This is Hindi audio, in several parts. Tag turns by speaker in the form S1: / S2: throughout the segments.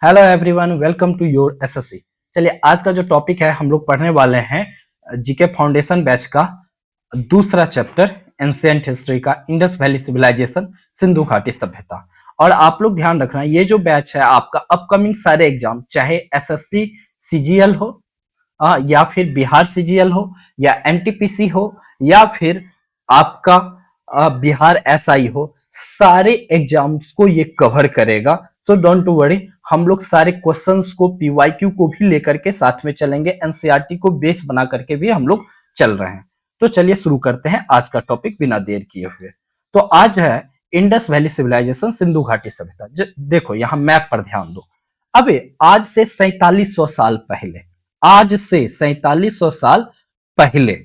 S1: Hello everyone, welcome to your SSC. चलिए, आज का जो टॉपिक है हम लोग पढ़ने वाले हैं जीके फाउंडेशन बैच का दूसरा चैप्टर एंशिएंट हिस्ट्री का इंडस वैली सिविलाइजेशन, सिंधु घाटी सभ्यता। और आप लोग ध्यान रखना, ये जो बैच है आपका अपकमिंग सारे एग्जाम, चाहे एसएससी सीजीएल हो या फिर बिहार सीजीएल हो या एनटीपीसी हो या फिर आपका बिहार एसआई हो, सारे एग्जाम्स को ये कवर करेगा। सो डोंट वरी, हम लोग सारे क्वेश्चंस को पीवाईक्यू को भी लेकर के साथ में चलेंगे, एनसीईआरटी को बेस बना करके भी हम लोग चल रहे हैं। तो चलिए शुरू करते हैं आज का टॉपिक बिना देर किए हुए। तो आज है इंडस वैली सिविलाइजेशन, सिंधु घाटी सभ्यता। देखो यहाँ मैप पर ध्यान दो। अबे आज से 4700 साल पहले, आज से 4700 साल पहले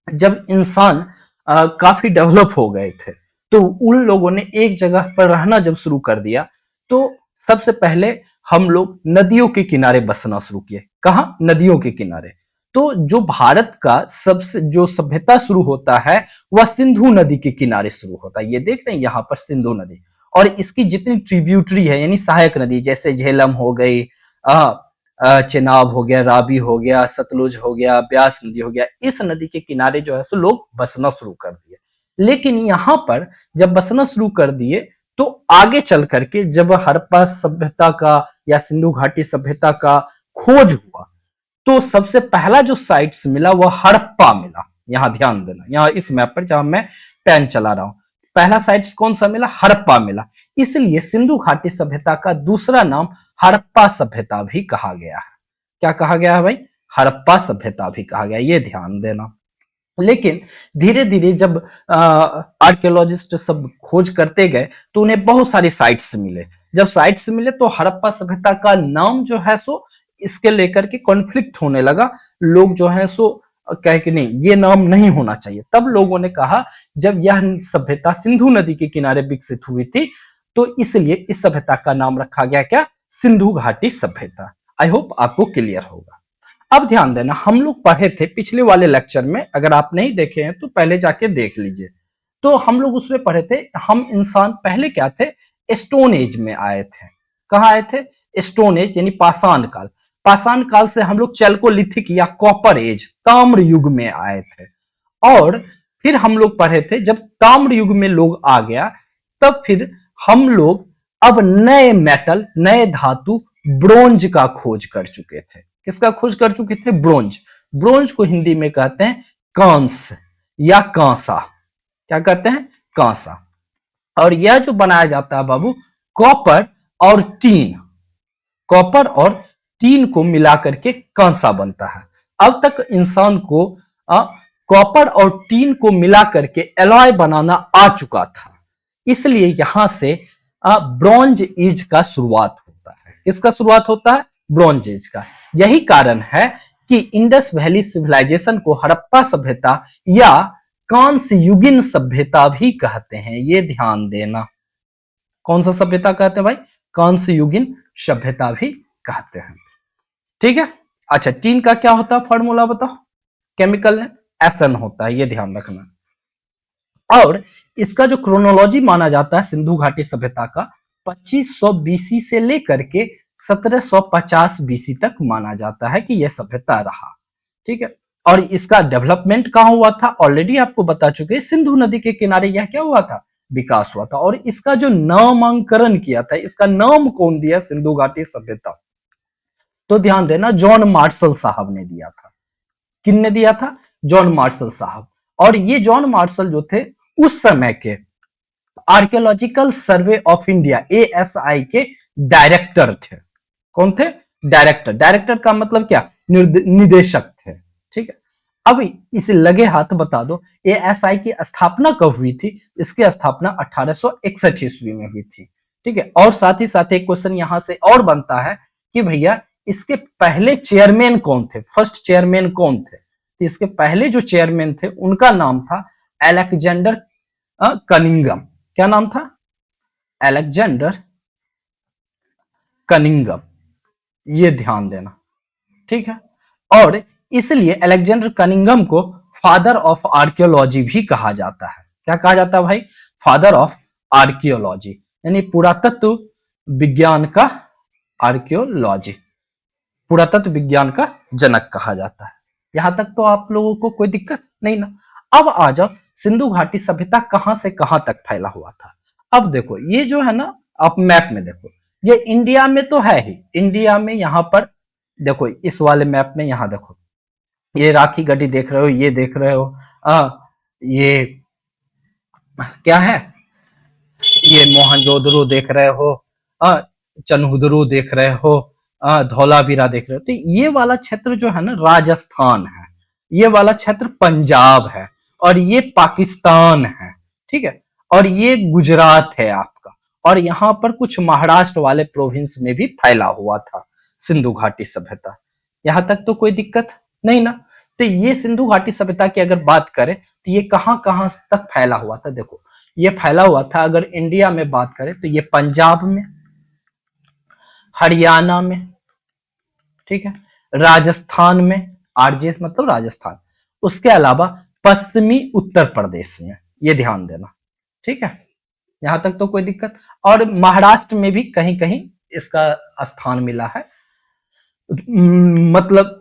S1: जब इंसान काफी डेवलप हो गए थे, तो उन लोगों ने एक जगह पर रहना जब शुरू कर दिया, तो सबसे पहले हम लोग नदियों के किनारे बसना शुरू किए। कहा? नदियों के किनारे। तो जो भारत का सबसे जो सभ्यता शुरू होता है वह सिंधु नदी के किनारे शुरू होता है। ये देख रहे हैं यहाँ पर सिंधु नदी, और इसकी जितनी ट्रिब्यूटरी है यानी सहायक नदी, जैसे झेलम हो गई, चेनाब हो गया, रावी हो गया, सतलुज हो गया, ब्यास नदी हो गया, इस नदी के किनारे जो है सो लोग बसना शुरू कर दिए। लेकिन यहाँ पर जब बसना शुरू कर दिए तो आगे चल करके जब हड़प्पा सभ्यता का या सिंधु घाटी सभ्यता का खोज हुआ, तो सबसे पहला जो साइट्स मिला वह हड़प्पा मिला। यहां ध्यान देना, यहाँ इस मैप पर जहां मैं पेन चला रहा हूं, पहला साइट्स कौन सा मिला? हड़प्पा मिला। इसलिए सिंधु घाटी सभ्यता का दूसरा नाम हड़प्पा सभ्यता भी कहा गया है। क्या कहा गया है भाई? हड़प्पा सभ्यता भी कहा गया, ये ध्यान देना। लेकिन धीरे धीरे जब आर्कियोलॉजिस्ट सब खोज करते गए तो उन्हें बहुत सारी साइट्स मिले। जब साइट्स मिले तो हड़प्पा सभ्यता का नाम जो है सो इसके लेकर के कॉन्फ्लिक्ट होने लगा। लोग जो है सो कहे कि नहीं, ये नाम नहीं होना चाहिए। तब लोगों ने कहा, जब यह सभ्यता सिंधु नदी के किनारे विकसित हुई थी, तो इसलिए इस सभ्यता का नाम रखा गया क्या? सिंधु घाटी सभ्यता। आई होप आपको क्लियर होगा। अब ध्यान देना, हम लोग पढ़े थे पिछले वाले लेक्चर में, अगर आप नहीं देखे हैं तो पहले जाके देख लीजिए। तो हम लोग उसमें पढ़े थे, हम इंसान पहले क्या थे? स्टोन एज में आए थे। कहाँ आए थे? स्टोन एज यानी पाषाण काल। पाषाण काल से हम लोग चैल्कोलिथिक या कॉपर एज, ताम्र युग में आए थे। और फिर हम लोग पढ़े थे, जब ताम्र युग में लोग आ गया, तब फिर हम लोग अब नए मेटल, नए धातु ब्रोंज का खोज कर चुके थे। किसका खोज कर चुके थे? ब्रोंज। ब्रोंज को हिंदी में कहते हैं कांस या कांसा। क्या कहते हैं? कांसा। और यह जो बनाया जाता है बाबू, कॉपर और टीन, कॉपर और टीन को मिला करके कांसा बनता है। अब तक इंसान को कॉपर और टीन को मिला करके एलॉय बनाना आ चुका था, इसलिए यहां से ब्रॉन्ज एज का शुरुआत होता है। किसका शुरुआत होता है? ब्रॉन्ज एज का। यही कारण है कि इंडस वैली सिविलाइजेशन को हड़प्पा सभ्यता या कांस्य युगीन सभ्यता भी कहते हैं। ये ध्यान देना, कौन सा सभ्यता कहते हैं भाई? कांस्य युगीन सभ्यता भी कहते हैं। ठीक है। अच्छा, टीन का क्या होता है? फॉर्मूला बताओ। केमिकल है, एसन होता है, ये ध्यान रखना। और इसका जो क्रोनोलॉजी माना जाता है सिंधु घाटी सभ्यता का, 2500 बीसी से लेकर के 1750 बीसी तक माना जाता है कि यह सभ्यता रहा। ठीक है। और इसका डेवलपमेंट कहां हुआ था? ऑलरेडी आपको बता चुके, सिंधु नदी के किनारे यह क्या हुआ था? विकास हुआ था। और इसका जो नामांकन किया था, इसका नाम कौन दिया? सिंधु घाटी सभ्यता। तो ध्यान देना, जॉन मार्शल साहब ने दिया था। किन ने दिया था? जॉन मार्शल साहब। और ये जॉन मार्शल जो थे, उस समय के archaeological survey of India ASI के डायरेक्टर थे। कौन थे? डायरेक्टर। डायरेक्टर का मतलब क्या? निदेशक थे। ठीक है। अब इसे लगे हाथ बता दो, एएसआई की स्थापना कब हुई थी? इसकी स्थापना 1861 ईस्वी में हुई थी। ठीक है। और साथ ही साथ एक क्वेश्चन यहां से और बनता है कि भैया इसके पहले चेयरमैन कौन थे? फर्स्ट चेयरमैन कौन थे? तो इसके पहले जो चेयरमैन थे उनका नाम था अलेक्जेंडर कनिंगम। क्या नाम था? Alexander Cunningham. ये ध्यान देना। ठीक है। और इसलिए अलेक्जेंडर कनिंगम को फादर ऑफ आर्कियोलॉजी भी कहा जाता है। क्या कहा जाता है भाई? फादर ऑफ आर्कियोलॉजी, यानी पुरातत्व विज्ञान का आर्कियोलॉजी, पुरातत्व विज्ञान का जनक कहा जाता है। यहां तक तो आप लोगों को कोई दिक्कत नहीं ना। अब आ जाओ, सिंधु घाटी सभ्यता कहां से कहां तक फैला हुआ था। अब देखो ये जो है ना, आप मैप में देखो, ये इंडिया में तो है ही, इंडिया में यहां पर देखो, इस वाले मैप में यहां देखो, ये राखी गढ़ी देख रहे हो, ये देख रहे हो, ये क्या है, ये मोहनजोदड़ो देख रहे हो, चनहुदरो देख रहे हो, धौलावीरा देख रहे हो। तो ये वाला क्षेत्र जो है ना राजस्थान है, ये वाला क्षेत्र पंजाब है, और ये पाकिस्तान है, ठीक है, और ये गुजरात है आपका, और यहाँ पर कुछ महाराष्ट्र वाले प्रोविंस में भी फैला हुआ था सिंधु घाटी सभ्यता। यहां तक तो कोई दिक्कत नहीं ना। तो ये सिंधु घाटी सभ्यता की अगर बात करें तो ये कहां कहां तक फैला हुआ था। देखो ये फैला हुआ था, अगर इंडिया में बात करें तो ये पंजाब में, हरियाणा में, ठीक है, राजस्थान में, आरजेएस मतलब राजस्थान, उसके अलावा पश्चिमी उत्तर प्रदेश में, ये ध्यान देना, ठीक है, यहां तक तो कोई दिक्कत। और महाराष्ट्र में भी कहीं कहीं इसका स्थान मिला है, मतलब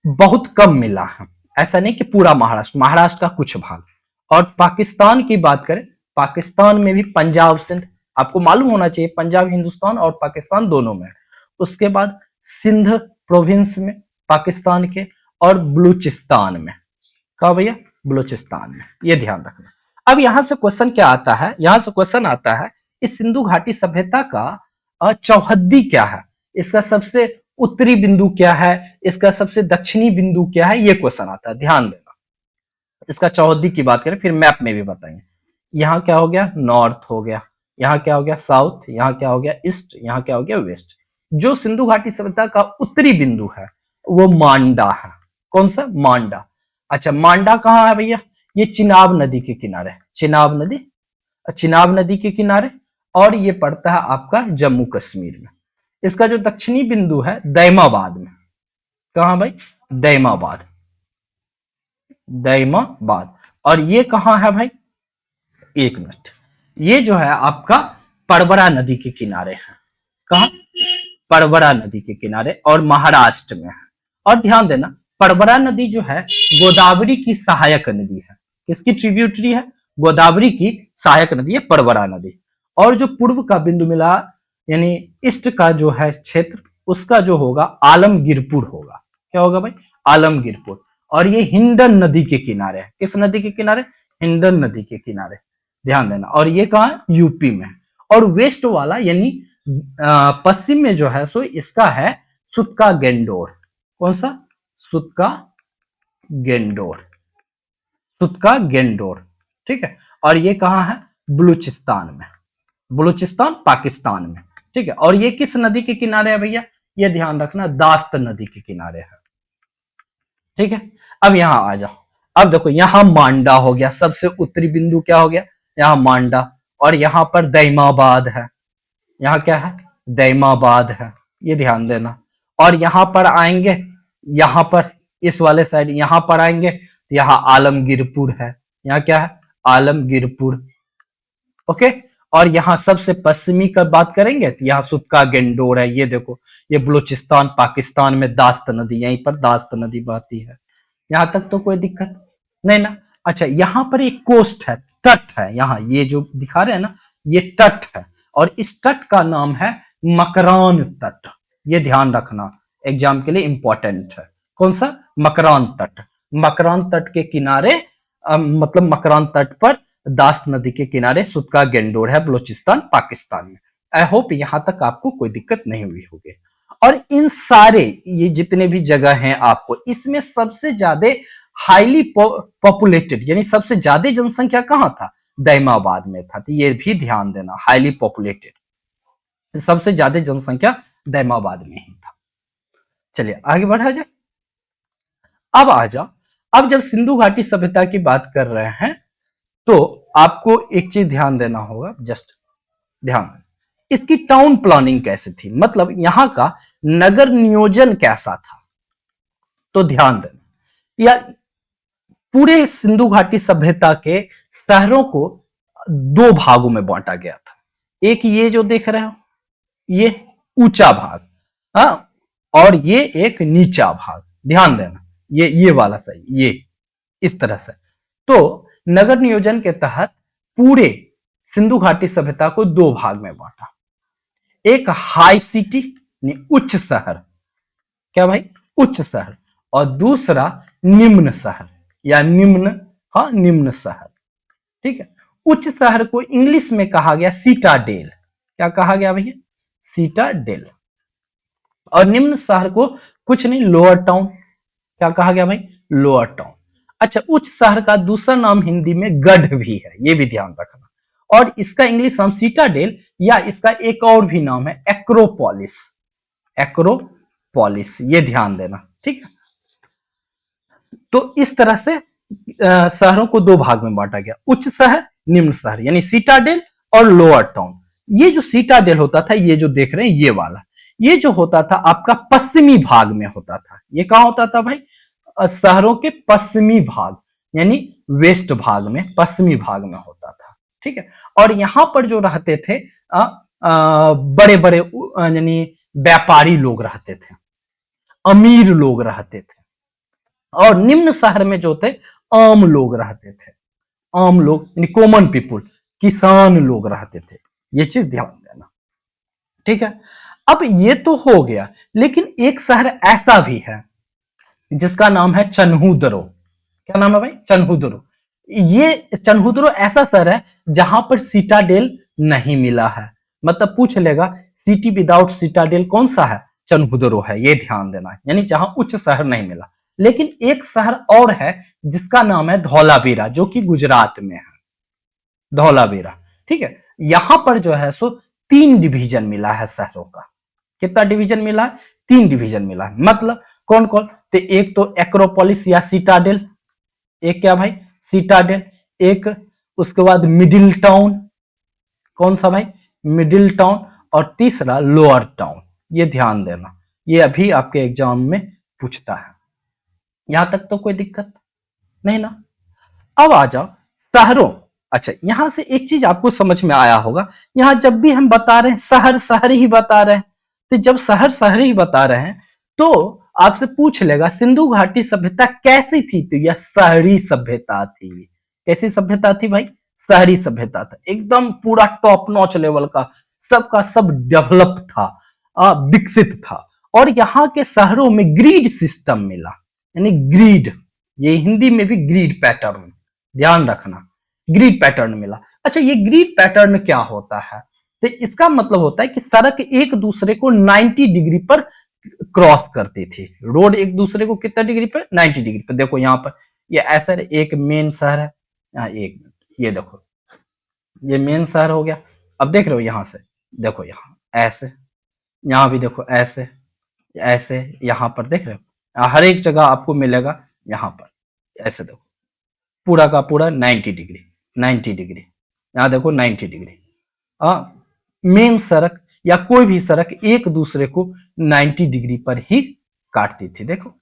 S1: बहुत कम मिला है, ऐसा नहीं कि पूरा महाराष्ट्र, महाराष्ट्र का कुछ भाग। और पाकिस्तान की बात करें, पाकिस्तान में भी पंजाब सिंध, आपको मालूम होना चाहिए पंजाब हिंदुस्तान और पाकिस्तान दोनों में। उसके बाद सिंध प्रोविंस में पाकिस्तान के, और बलूचिस्तान में, कहा भैया, बलूचिस्तान में, ये ध्यान रखना। अब यहां से क्वेश्चन क्या आता है, यहां से क्वेश्चन आता है इस सिंधु घाटी सभ्यता का चौहद्दी क्या है, इसका सबसे उत्तरी बिंदु क्या है, इसका सबसे दक्षिणी बिंदु क्या है, ये क्वेश्चन आता है, ध्यान देना। इसका चौहद्दी की बात करें, फिर मैप में भी बताएंगे। यहाँ क्या हो गया, नॉर्थ हो गया, यहाँ क्या हो गया, साउथ, यहाँ क्या हो गया, ईस्ट, यहाँ क्या हो गया, वेस्ट। जो सिंधु घाटी सभ्यता का उत्तरी बिंदु है वो मांडा है। कौन सा, मांडा। अच्छा, मांडा कहाँ है भैया, ये चिनाब नदी के किनारे, चिनाब नदी, चिनाब नदी के किनारे, और ये पड़ता है आपका जम्मू कश्मीर में। इसका जो दक्षिणी बिंदु है दैमाबाद में, कहा भाई, दैमाबाद, दैमाबाद। और ये कहां है भाई, एक मिनट, ये जो है आपका परबरा नदी के किनारे है, कहा, परबरा नदी के किनारे, और महाराष्ट्र में है। और ध्यान देना, परबरा नदी जो है गोदावरी की सहायक नदी है, किसकी ट्रिब्यूटरी है, गोदावरी की सहायक नदी है परबरा नदी। और जो पूर्व का बिंदु मिला, यानी ईस्ट का जो है क्षेत्र, उसका जो होगा आलमगीरपुर होगा, क्या होगा भाई, आलमगीरपुर। और ये हिंडन नदी के किनारे है, किस नदी के किनारे, हिंडन नदी के किनारे, ध्यान देना। और ये कहा है, यूपी में। और वेस्ट वाला यानी पश्चिम में जो है सो इसका है सुतका गेंडोर, कौन सा, सुतका गेंडोर, सुतका गेंडोर, ठीक है। और ये कहां है, बलूचिस्तान में, बलूचिस्तान पाकिस्तान में, ठीक है। और ये किस नदी के किनारे है भैया, ये ध्यान रखना, दास्त नदी के किनारे है, ठीक है। अब यहां आ जाओ, अब देखो यहां मांडा हो गया, सबसे उत्तरी बिंदु क्या हो गया, यहां मांडा। और यहां पर दैमाबाद है, यहां क्या है, दैमाबाद है, ये ध्यान देना। और यहां पर आएंगे, यहां पर इस वाले साइड यहां पर आएंगे तो यहां आलमगीरपुर है, यहां क्या है, आलमगीरपुर, ओके। और यहां सबसे पश्चिमी का बात करेंगे तो यहां सुतका गेंडोर है, ये देखो, ये बलूचिस्तान पाकिस्तान में दास्त नदी, यहीं पर दास्त नदी बहती है। यहां तक तो कोई दिक्कत नहीं ना। अच्छा, यहां पर एक कोस्ट है, तट है, यहाँ ये जो दिखा रहे हैं ना, ये तट है, और इस तट का नाम है मकरान तट, ये ध्यान रखना, एग्जाम के लिए इंपॉर्टेंट है। कौन सा, मकरान तट। मकरान तट के किनारे, मतलब मकरान तट पर दास्त नदी के किनारे सुतका गेंडोर है, बलूचिस्तान पाकिस्तान में। आई होप यहां तक आपको कोई दिक्कत नहीं हुई होगी। और इन सारे ये जितने भी जगह हैं आपको, इसमें सबसे ज्यादा हाईली पॉपुलेटेड यानी सबसे ज्यादा जनसंख्या कहां था, दैमाबाद में था। तो ये भी ध्यान देना, हाईली पॉपुलेटेड, सबसे ज्यादा जनसंख्या दैमाबाद में ही था। चलिए आगे बढ़ा जाए। अब आ जाओ, अब जब सिंधु घाटी सभ्यता की बात कर रहे हैं तो आपको एक चीज ध्यान देना होगा, जस्ट ध्यान, इसकी टाउन प्लानिंग कैसे थी, मतलब यहां का नगर नियोजन कैसा था। तो ध्यान देना, या पूरे सिंधु घाटी सभ्यता के शहरों को दो भागों में बांटा गया था। एक ये जो देख रहे हो, ये ऊंचा भाग, हाँ, और ये एक नीचा भाग, ध्यान देना, ये वाला सही, ये इस तरह से। तो नगर नियोजन के तहत पूरे सिंधु घाटी सभ्यता को दो भाग में बांटा। एक हाई सिटी यानी उच्च शहर, क्या भाई, उच्च शहर, और दूसरा निम्न शहर या निम्न, हाँ निम्न शहर, ठीक है। उच्च शहर को इंग्लिश में कहा गया सीटाडेल, क्या कहा गया भैया, सीटाडेल। और निम्न शहर को कुछ नहीं, लोअर टाउन, क्या कहा गया भाई, लोअर टाउन। अच्छा, उच्च शहर का दूसरा नाम हिंदी में गढ़ भी है, ये भी ध्यान रखना, और इसका इंग्लिश नाम सीटाडेल, या इसका एक और भी नाम है एक्रोपोलिस, एक्रोपोलिस, ये ध्यान देना, ठीक है। तो इस तरह से शहरों को दो भाग में बांटा गया, उच्च शहर, निम्न शहर, यानी सीटाडेल और लोअर टाउन। ये जो सीटाडेल होता था, ये जो देख रहे हैं ये वाला, ये जो होता था आपका पश्चिमी भाग में होता था। ये कहां होता था भाई, शहरों के पश्चिमी भाग, यानी वेस्ट भाग में, पश्चिमी भाग में होता था, ठीक है। और यहां पर जो रहते थे बड़े बड़े यानी व्यापारी लोग रहते थे, अमीर लोग रहते थे। और निम्न शहर में जो थे आम लोग रहते थे, आम लोग यानी कॉमन पीपुल, किसान लोग रहते थे। ये चीज ध्यान देना, ठीक है। अब ये तो हो गया, लेकिन एक शहर ऐसा भी है जिसका नाम है चन्हूदरो। क्या नाम है भाई, चन्हूदरो। ये चन्हूदरो ऐसा शहर है जहां पर सीटाडेल नहीं मिला है, मतलब पूछ लेगा सिटी विदाउट सीटाडेल कौन सा है, चन्हूदरो है, ये ध्यान देना, यानी जहां उच्च शहर नहीं मिला। लेकिन एक शहर और है जिसका नाम है धौलावीरा, जो कि गुजरात में है, धौलावीरा, ठीक है। यहां पर जो है सो 3 डिवीजन मिला है शहरों का। कितना डिवीजन मिला है, 3 डिवीजन मिला है। मतलब कौन कौन, तो एक तो एक्रोपोलिस या सीटाडेल, एक क्या भाई, सीटाडेल, एक उसके बाद मिडिल टाउन, कौन सा भाई, मिडिल टाउन, और तीसरा लोअर टाउन। ये ध्यान देना, ये अभी आपके एग्जाम में पूछता है। यहां तक तो कोई दिक्कत नहीं ना। अब आ जाओ शहरों। अच्छा, यहां से एक चीज आपको समझ में आया होगा, यहां जब भी हम बता रहे हैं शहर शहर ही बता रहे हैं, तो जब शहर शहर ही बता रहे हैं तो आपसे पूछ लेगा सिंधु घाटी सभ्यता कैसी थी, तो यह शहरी सभ्यता थी। कैसी सभ्यता थी भाई, शहरी सभ्यता था, एकदम पूरा टॉप नॉच लेवल का, सबका सब डेवलप था, विकसित था। और यहाँ के शहरों में ग्रिड सिस्टम मिला, यानी ग्रिड, ये हिंदी में भी ग्रिड पैटर्न, ध्यान रखना, ग्रिड पैटर्न मिला। अच्छा, ये ग्रिड पैटर्न क्या होता है, तो इसका मतलब होता है कि सड़क एक दूसरे को 90 डिग्री पर क्रॉस करती थी। रोड एक दूसरे को कितना डिग्री पर, 90 डिग्री पर। देखो यहाँ पर ये ऐसा एक मेन शहर है, एक मिनट, ये देखो ये मेन शहर हो गया। अब देख रहे हो यहां से, देखो यहाँ ऐसे, यहाँ भी देखो ऐसे, ऐसे, यहाँ पर देख रहे हो, हर एक जगह आपको मिलेगा यहाँ पर ऐसे। देखो पूरा का पूरा 90 डिग्री, 90 डिग्री, यहाँ देखो 90 डिग्री। मेन सड़क या कोई भी सड़क एक दूसरे को 90 डिग्री पर ही काटती थी। देखो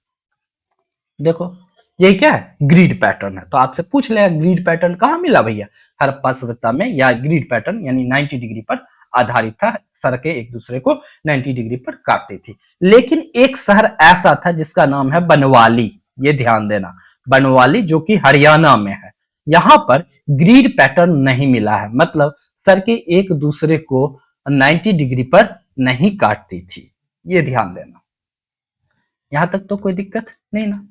S1: देखो, ये क्या है, ग्रिड पैटर्न है। तो आपसे पूछ लेगा ग्रिड पैटर्न कहाँ मिला भैया, हड़प्पा सभ्यता में, या ग्रिड पैटर्न यानी 90 डिग्री पर आधारित था, सड़कें एक दूसरे को 90 डिग्री पर काटती थी। लेकिन एक शहर ऐसा था जिसका नाम है बनवाली, ये ध्यान देना, बनवाली, जो कि हरियाणा में है। यहां पर ग्रिड पैटर्न नहीं मिला है, मतलब सड़कें एक दूसरे को 90 डिग्री पर नहीं काटती थी, ये ध्यान देना। यहां तक तो कोई दिक्कत नहीं ना।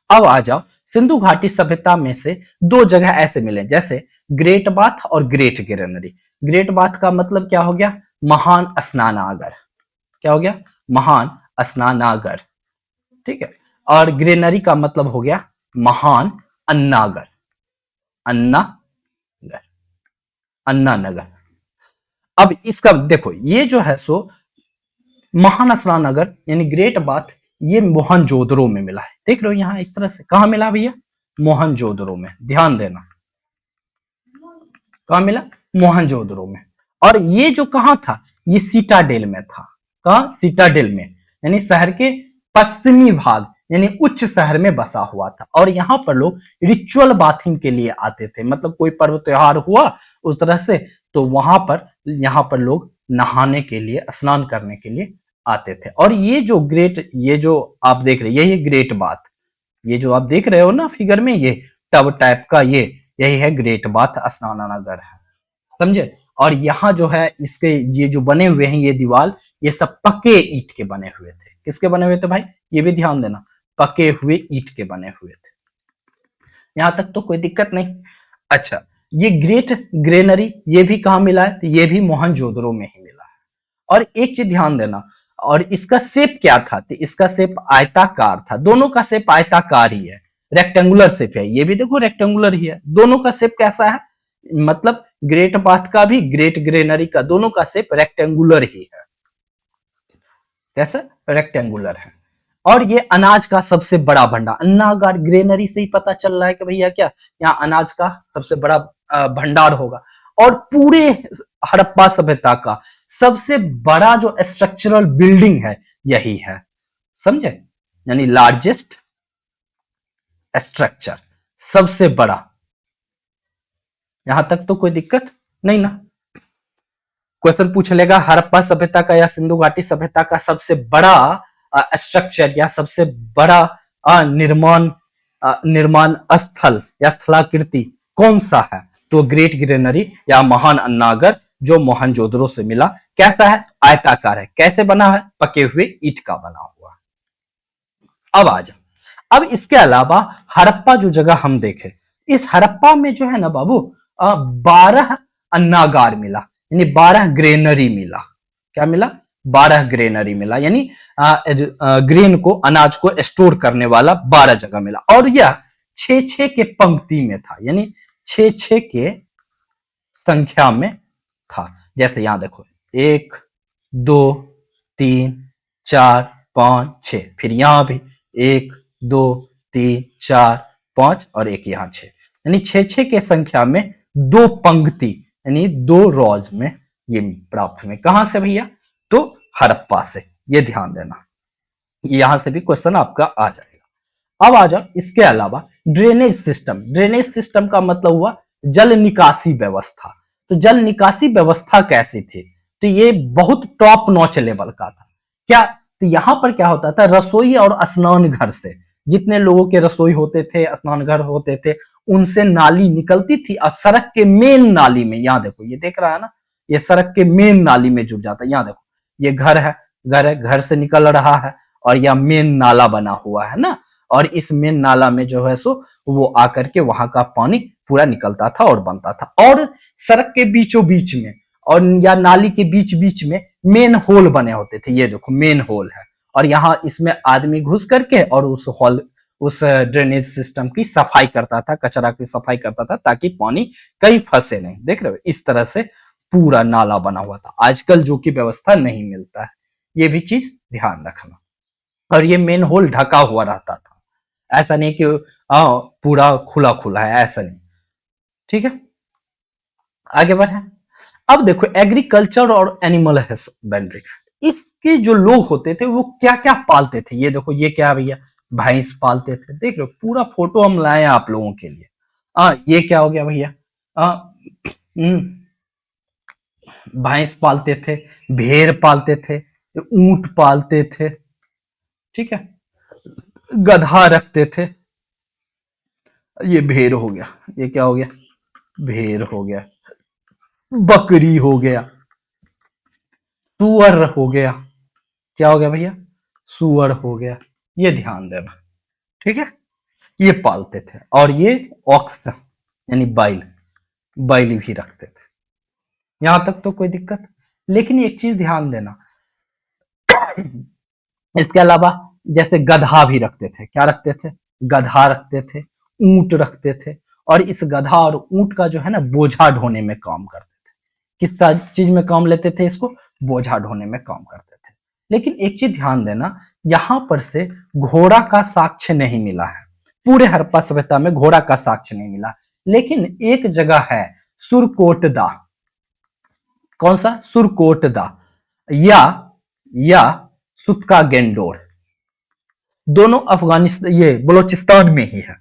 S1: अब आ जाओ सिंधु घाटी सभ्यता में से दो जगह ऐसे मिले, जैसे ग्रेट बाथ और ग्रेट ग्रेनरी। ग्रेट बाथ का मतलब क्या हो गया, महान स्नानागार, क्या हो गया, महान स्नानागार, ठीक है। और ग्रेनरी का मतलब हो गया महान अन्नागर, अन्नागर, अन्ना नगर। अब इसका देखो, ये जो है सो महान स्नानागार यानी ग्रेट बाथ, ये मोहनजोदड़ो में मिला है। देख रहे हो यहाँ इस तरह से, कहा मिला भैया, मोहनजोदड़ो में, ध्यान देना, कहा मिला, मोहनजोदड़ो में। और ये जो कहां था, ये सीटाडेल में था। कहा, सीटाडेल में, यानी शहर के पश्चिमी भाग, यानी उच्च शहर में बसा हुआ था। और यहाँ पर लोग रिचुअल बाथिंग के लिए आते थे, मतलब कोई पर्व त्योहार हुआ उस तरह से, तो वहां पर यहाँ पर लोग नहाने के लिए, स्नान करने के लिए आते थे। और ये जो ग्रेट, ये जो आप देख रहे हैं यही ग्रेट बाथ, ये जो आप देख रहे हो ना फिगर में, ये टब टाइप का, ये यही है ग्रेट बाथ स्नानागार है, समझे। और यहाँ जो है इसके ये जो बने हुए हैं ये दीवार, ये सब पक्के ईंट के बने हुए थे। किसके बने हुए थे भाई, ये भी ध्यान देना, पके हुए ईंट के बने हुए थे। यहां तक तो कोई दिक्कत नहीं। अच्छा, ये ग्रेट ग्रेनरी ये भी कहाँ मिला है, तो ये भी मोहनजोदड़ो में ही मिला है। और एक चीज ध्यान देना, और इसका शेप क्या था, तो इसका शेप आयताकार था, दोनों का शेप आयताकार ही है, रेक्टेंगुलर शेप है, ये भी देखो रेक्टेंगुलर ही है, दोनों का शेप कैसा है, मतलब ग्रेट बाथ का भी ग्रेट ग्रेनरी का दोनों का शेप रेक्टेंगुलर ही है, कैसा रेक्टेंगुलर है। और ये अनाज का सबसे बड़ा भंडार, अन्नागार ग्रेनरी से ही पता चल रहा है कि भैया क्या यहाँ अनाज का सबसे बड़ा भंडार होगा। और पूरे हड़प्पा सभ्यता का सबसे बड़ा जो स्ट्रक्चरल बिल्डिंग है यही है, समझे, यानी लार्जेस्ट स्ट्रक्चर, सबसे बड़ा। यहां तक तो कोई दिक्कत नहीं ना। क्वेश्चन पूछ लेगा हड़प्पा सभ्यता का या सिंधु घाटी सभ्यता का सबसे बड़ा स्ट्रक्चर या सबसे बड़ा निर्माण निर्माण स्थल या स्थलाकृति कौन सा है, तो ग्रेट ग्रेनरी या महान अन्नागार जो मोहनजोदड़ो से मिला। कैसा है, आयताकार है, कैसे बना है, पके हुए ईंट का बना हुआ। अब आ जाओ, अब इसके अलावा हड़प्पा जो जगह हम देखे, इस हड़प्पा में जो है ना बाबू 12 अन्नागार मिला, यानी 12 ग्रेनरी मिला। क्या मिला, 12 ग्रेनरी मिला, यानी ग्रेन को, अनाज को स्टोर करने वाला 12 जगह मिला। और यह 6-6 के पंक्ति में था, यानी 6-6 के संख्या में था। जैसे यहां देखो 1 2 3 4 5 6, फिर यहां भी 1 2 3 4 5 और एक यहां 6, यानी 6-6 के संख्या में 2 पंक्ति, यानी 2 रॉज में ये प्राप्त हुए। कहां से भैया, तो हड़प्पा से, ये ध्यान देना, यहां से भी क्वेश्चन आपका आ जाएगा। अब आ जाओ इसके अलावा ड्रेनेज सिस्टम। ड्रेनेज सिस्टम का मतलब हुआ जल निकासी व्यवस्था। तो जल निकासी व्यवस्था कैसी थी, तो ये बहुत टॉप नॉच लेवल का था। क्या, तो यहां पर क्या होता था, रसोई और स्नान घर से, जितने लोगों के रसोई होते थे, स्नान घर होते थे, उनसे नाली निकलती थी और सड़क के मेन नाली में, यहां देखो ये देख रहा है ना, ये सड़क के मेन नाली में जुड़ जाता है। यहां देखो ये घर है, घर से निकल रहा है और यह मेन नाला बना हुआ है ना, और इस मेन नाला में जो है सो वो आकर के वहां का पानी पूरा निकलता था और बनता था। और सड़क के बीचों बीच में और या नाली के बीच बीच में मेन होल बने होते थे, ये देखो मेन होल है, और यहाँ इसमें आदमी घुस करके और उस ड्रेनेज सिस्टम की सफाई करता था, कचरा की सफाई करता था, ताकि पानी कहीं फंसे नहीं। देख रहे हो, इस तरह से पूरा नाला बना हुआ था। आजकल जो की व्यवस्था नहीं मिलता है, ये भी चीज ध्यान रखना। और ये मेन होल ढका हुआ रहता था, ऐसा नहीं कि पूरा खुला खुला है, ऐसा नहीं। ठीक है, आगे बढ़े। अब देखो एग्रीकल्चर और एनिमल हस्बेंड्री, इसके जो लोग होते थे वो क्या क्या पालते थे, ये देखो ये क्या भैया, भैंस पालते थे। देख लो पूरा फोटो हम लाए आप लोगों के लिए। ये क्या हो गया भैया, भैंस पालते थे, भेड़ पालते थे, ऊंट पालते थे, ठीक है, गधा रखते थे। ये भेड़ हो गया, ये क्या हो गया, भेड़ हो गया, बकरी हो गया, सुअर हो गया, क्या हो गया भैया, सुअर हो गया, ये ध्यान देना, ठीक है, ये पालते थे। और ये ऑक्स यानी बैल, बैल भी रखते थे। यहां तक तो कोई दिक्कत, लेकिन एक चीज ध्यान देना, इसके अलावा जैसे गधा भी रखते थे, क्या रखते थे, गधा रखते थे, ऊंट रखते थे, और इस गधा और ऊंट का जो है ना बोझा ढोने में काम करते थे। किस चीज में काम लेते थे इसको, बोझा ढोने में काम करते थे। लेकिन एक चीज ध्यान देना, यहां पर से घोड़ा का साक्ष्य नहीं मिला है, पूरे हड़प्पा सभ्यता में घोड़ा का साक्ष्य नहीं मिला। लेकिन एक जगह है सुरकोटदा, कौन सा, सुरकोटदा या सुतका गेंडोर, दोनों अफगानिस्तान, ये बलोचिस्तान में ही है,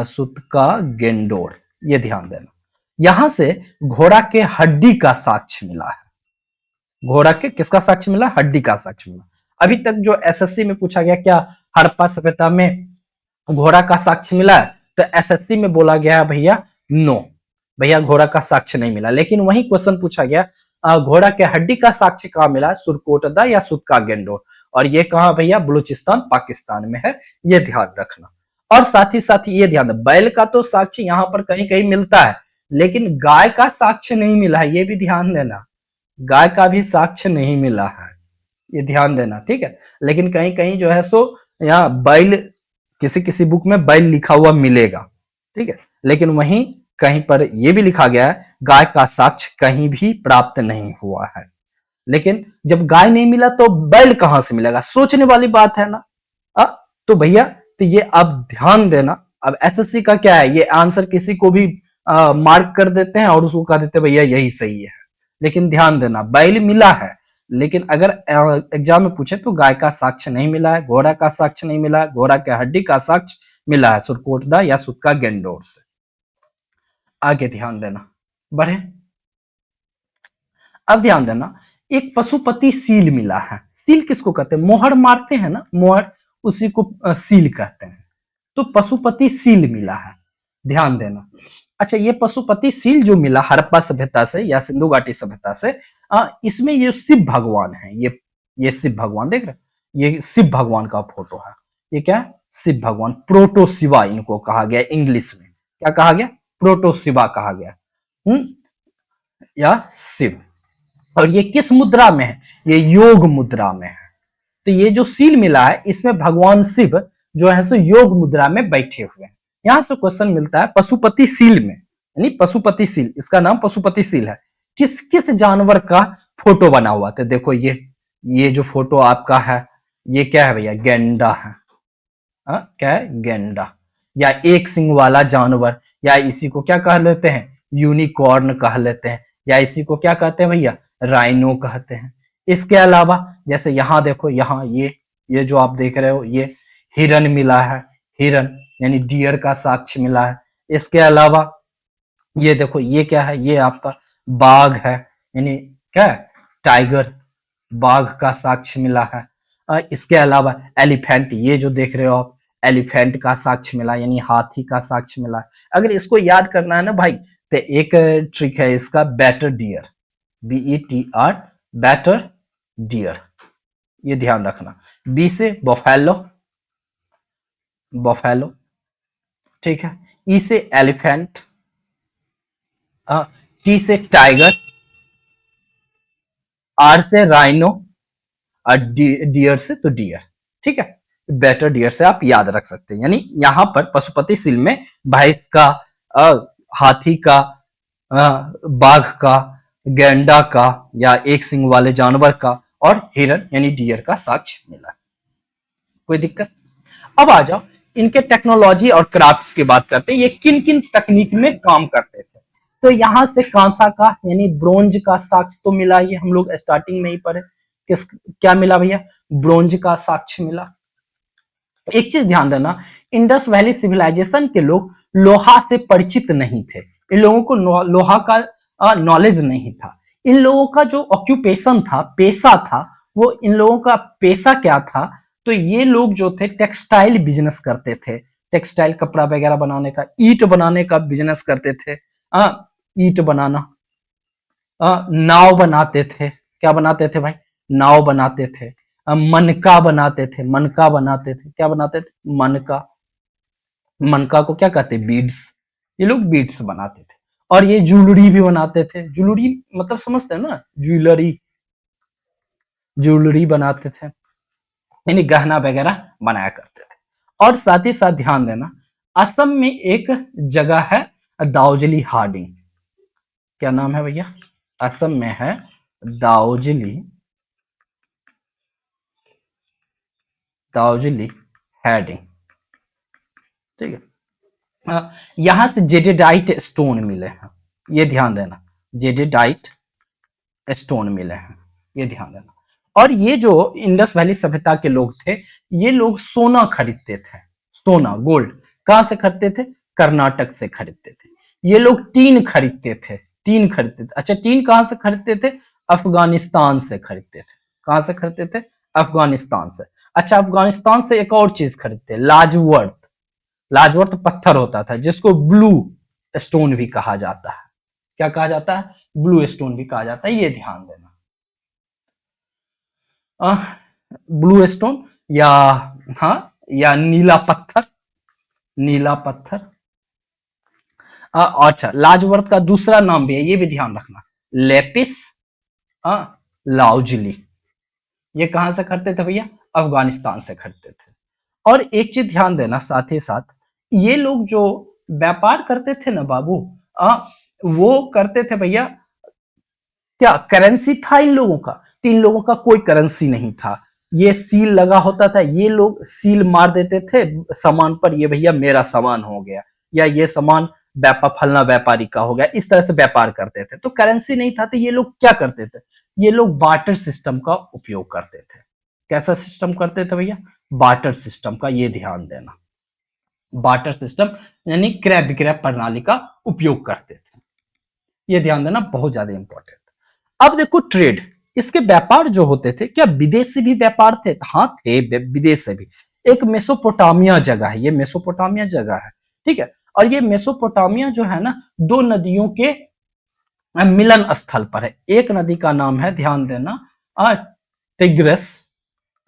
S1: सुतका गेंडोर, ये ध्यान देना। यहां से घोड़ा के हड्डी का साक्ष्य मिला है, घोड़ा के किसका साक्ष्य मिला? हड्डी का साक्ष्य मिला। अभी तक जो एसएससी में पूछा गया, क्या हड़प्पा सभ्यता में घोड़ा का साक्ष्य मिला है? तो एसएससी में बोला गया है भैया नो, भैया घोड़ा का साक्ष्य नहीं मिला। लेकिन वही क्वेश्चन पूछा गया घोड़ा के हड्डी का साक्ष्य कहाँ मिला? सुरकोटदा या सुतका गेंडोर, और ये कहाँ भैया? बलूचिस्तान पाकिस्तान में है, ये ध्यान रखना। और साथ ही ये ध्यान, बैल का तो साक्ष्य यहाँ पर कहीं कहीं मिलता है, लेकिन गाय का साक्ष्य नहीं मिला है, ये भी ध्यान देना। गाय का भी साक्ष्य नहीं मिला है, ये ध्यान देना, ठीक है। लेकिन कहीं कहीं जो है सो यहाँ बैल, किसी किसी बुक में बैल लिखा हुआ मिलेगा, ठीक है। लेकिन वहीं कहीं पर यह भी लिखा गया है गाय का साक्ष्य कहीं भी प्राप्त नहीं हुआ है। लेकिन जब गाय नहीं मिला तो बैल कहां से मिलेगा? सोचने वाली बात है ना। तो भैया तो ये अब ध्यान देना। अब एसएससी का क्या है, ये आंसर किसी को भी मार्क कर देते हैं और उसको कह देते हैं भैया यही सही है। लेकिन ध्यान देना, बैल मिला है, लेकिन अगर एग्जाम में पूछे तो गाय का साक्ष्य नहीं मिला है, घोड़ा का साक्ष्य नहीं मिला है, घोड़ा के हड्डी का साक्ष्य मिला है सुरकोटदा या सुतका गेंडोर से। आगे ध्यान देना, बढ़े। अब ध्यान देना, एक पशुपति सील मिला है। सील किसको कहते हैं? मोहर मारते हैं ना, मोहर, उसी को सील कहते हैं। तो पशुपति सील मिला है, ध्यान देना। अच्छा, ये पशुपति सील जो मिला हड़प्पा सभ्यता से या सिंधु घाटी सभ्यता से, इसमें ये शिव भगवान है। ये शिव भगवान देख रहे, ये शिव भगवान का फोटो है। ये क्या है? शिव भगवान, प्रोटो शिवा इनको कहा गया इंग्लिश में। क्या कहा गया? प्रोटो शिवा कहा गया, या शिव। और ये किस मुद्रा में है? ये योग मुद्रा में है। तो ये जो सील मिला है इसमें भगवान शिव जो है सो योग मुद्रा में बैठे हुए हैं। यहां से क्वेश्चन मिलता है पशुपति सील में, यानी पशुपति सील, इसका नाम पशुपति सील है, किस किस जानवर का फोटो बना हुआ? तो देखो ये जो फोटो आपका है, ये क्या है भैया? गेंडा है। क्या है? गेंडा, या एक सिंग वाला जानवर, या इसी को क्या कह लेते हैं? यूनिकॉर्न कह लेते हैं, या इसी को क्या कहते हैं भैया? राइनो कहते हैं। इसके अलावा जैसे यहाँ देखो, यहाँ ये जो आप देख रहे हो, ये हिरन मिला है, हिरन यानी डियर का साक्ष्य मिला है। इसके अलावा ये देखो, ये क्या है? ये आपका बाघ है, यानी क्या है? टाइगर, बाघ का साक्ष्य मिला है। इसके अलावा एलिफेंट, ये जो देख रहे हो आप, एलिफेंट का साक्ष्य मिला, यानी हाथी का साक्ष्य मिला। अगर इसको याद करना है ना भाई, तो एक ट्रिक है इसका, better dear, BETR, better dear, ये ध्यान रखना। बी से बफेलो, बफेलो, ठीक है। ई से एलिफेंट, टी से टाइगर, आर से राइनो, और डियर से तो डियर, ठीक है। बेटर डियर से आप याद रख सकते हैं। यानी यहां पर पशुपति सील में भैंस का, हाथी का, बाघ का, गैंडा का, या एक सिंग वाले जानवर का, और हिरन यानी डियर का साक्ष्य मिला। कोई दिक्कत? अब आ जाओ इनके टेक्नोलॉजी और क्राफ्ट्स की बात करते हैं, ये किन किन तकनीक में काम करते थे। तो यहां से कांसा का यानी ब्रोंज का साक्ष्य तो मिला, ये हम लोग स्टार्टिंग में ही पढ़े। क्या मिला भैया? ब्रोंज का साक्ष्य मिला। एक चीज ध्यान देना, इंडस वैली सिविलाइजेशन के लोग लोहा से परिचित नहीं थे, इन लोगों को लोहा का नॉलेज नहीं था। इन लोगों का जो ऑक्यूपेशन था, पेशा था, वो इन लोगों का पेशा क्या था? तो ये लोग जो थे टेक्सटाइल बिजनेस करते थे, टेक्सटाइल कपड़ा वगैरह बनाने का, ईंट बनाने का बिजनेस करते थे। ईंट बनाना, नाव बनाते थे। क्या बनाते थे भाई? नाव बनाते थे। मनका बनाते थे, मनका बनाते थे। क्या बनाते थे? मनका। मनका को क्या कहते? बीड्स। ये लोग बीड्स बनाते थे। और ये ज्वेलरी भी बनाते थे। ज्वेलरी मतलब समझते हैं ना, ज्वेलरी, ज्वेलरी बनाते थे, यानी गहना वगैरह बनाया करते थे। और साथ ही साथ ध्यान देना, असम में एक जगह है दाउजली हार्डिंग। क्या नाम है भैया? असम में है दाउजली, दाउजली हार्डिंग, ठीक है। यहां से जेडेडाइट स्टोन मिले हैं, ये ध्यान देना, जेडेडाइट स्टोन मिले हैं, ये ध्यान देना। और ये जो इंडस वैली सभ्यता के लोग थे, ये लोग सोना खरीदते थे, सोना, गोल्ड कहां से खरीदते थे? कर्नाटक से खरीदते थे। ये लोग टीन खरीदते थे, टीन खरीदते थे। अच्छा, टीन कहां से खरीदते थे? अफगानिस्तान से खरीदते थे। कहां से खरीदते थे? अफगानिस्तान से। अच्छा, अफगानिस्तान से एक और चीज खरीदते, लाजवर्थ। लाजवर्थ पत्थर होता था जिसको ब्लू स्टोन भी कहा जाता है। क्या कहा जाता है? ब्लू स्टोन भी कहा जाता है, ये ध्यान देना। ब्लू स्टोन या हाँ या नीला पत्थर, नीला पत्थर। अच्छा, लाजवर्थ का दूसरा नाम भी है, ये भी ध्यान रखना, लेपिस लाउजली। ये कहां से खरीदते थे भैया? अफगानिस्तान से खरीदते थे। और एक चीज ध्यान देना साथ ही साथ, ये लोग जो व्यापार करते थे ना बाबू, वो करते थे भैया, क्या करेंसी था इन लोगों का? तो इन लोगों का कोई करेंसी नहीं था। ये सील लगा होता था, ये लोग सील मार देते थे सामान पर, ये भैया मेरा सामान हो गया, या ये सामान फलना व्यापारी का हो गया, इस तरह से व्यापार करते थे। तो करेंसी नहीं था, तो ये लोग क्या करते थे? ये लोग बार्टर सिस्टम का उपयोग करते थे। कैसा सिस्टम करते थे भैया? बार्टर सिस्टम का, ये ध्यान देना। बार्टर सिस्टम यानी क्रय विक्रय प्रणाली का उपयोग करते थे, ये ध्यान देना, बहुत ज्यादा इंपॉर्टेंट। अब देखो ट्रेड, इसके व्यापार जो होते थे, क्या विदेश से भी व्यापार थे? हाँ थे, विदेश से भी। एक मेसोपोटामिया जगह है, ये मेसोपोटामिया जगह है, ठीक है। और ये मेसोपोटामिया जो है ना, दो नदियों के मिलन स्थल पर है। एक नदी का नाम है, ध्यान देना, टिग्रिस,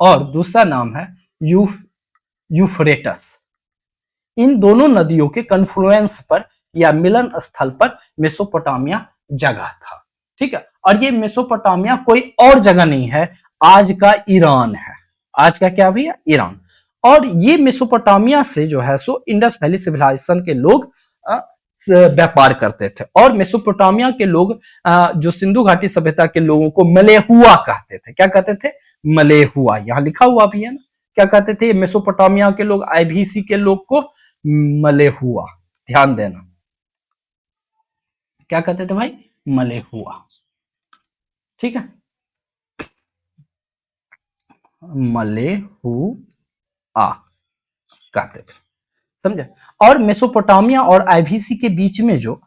S1: और दूसरा नाम है यूफ्रेटस। इन दोनों नदियों के कन्फ्लुएंस पर या मिलन स्थल पर मेसोपोटामिया जगह था, ठीक है। और ये मेसोपोटामिया कोई और जगह नहीं है, आज का ईरान है। आज का क्या भैया? ईरान। और ये मेसोपोटामिया से जो है सो इंडस वैली सिविलाइजेशन के लोग व्यापार करते थे। और मेसोपोटामिया के लोग जो सिंधु घाटी सभ्यता के लोगों को मलेहुआ कहते थे। क्या कहते थे? मलेहुआ। यहां लिखा हुआ भी है ना, क्या कहते थे मेसोपोटामिया के लोग, आईबीसी के लोग को? मलेहुआ। ध्यान देना, क्या कहते थे भाई? मलेहुआ, ठीक है, मलेहुआ कहते थे, समझे। और मेसोपोटामिया और आईबीसी के बीच में जो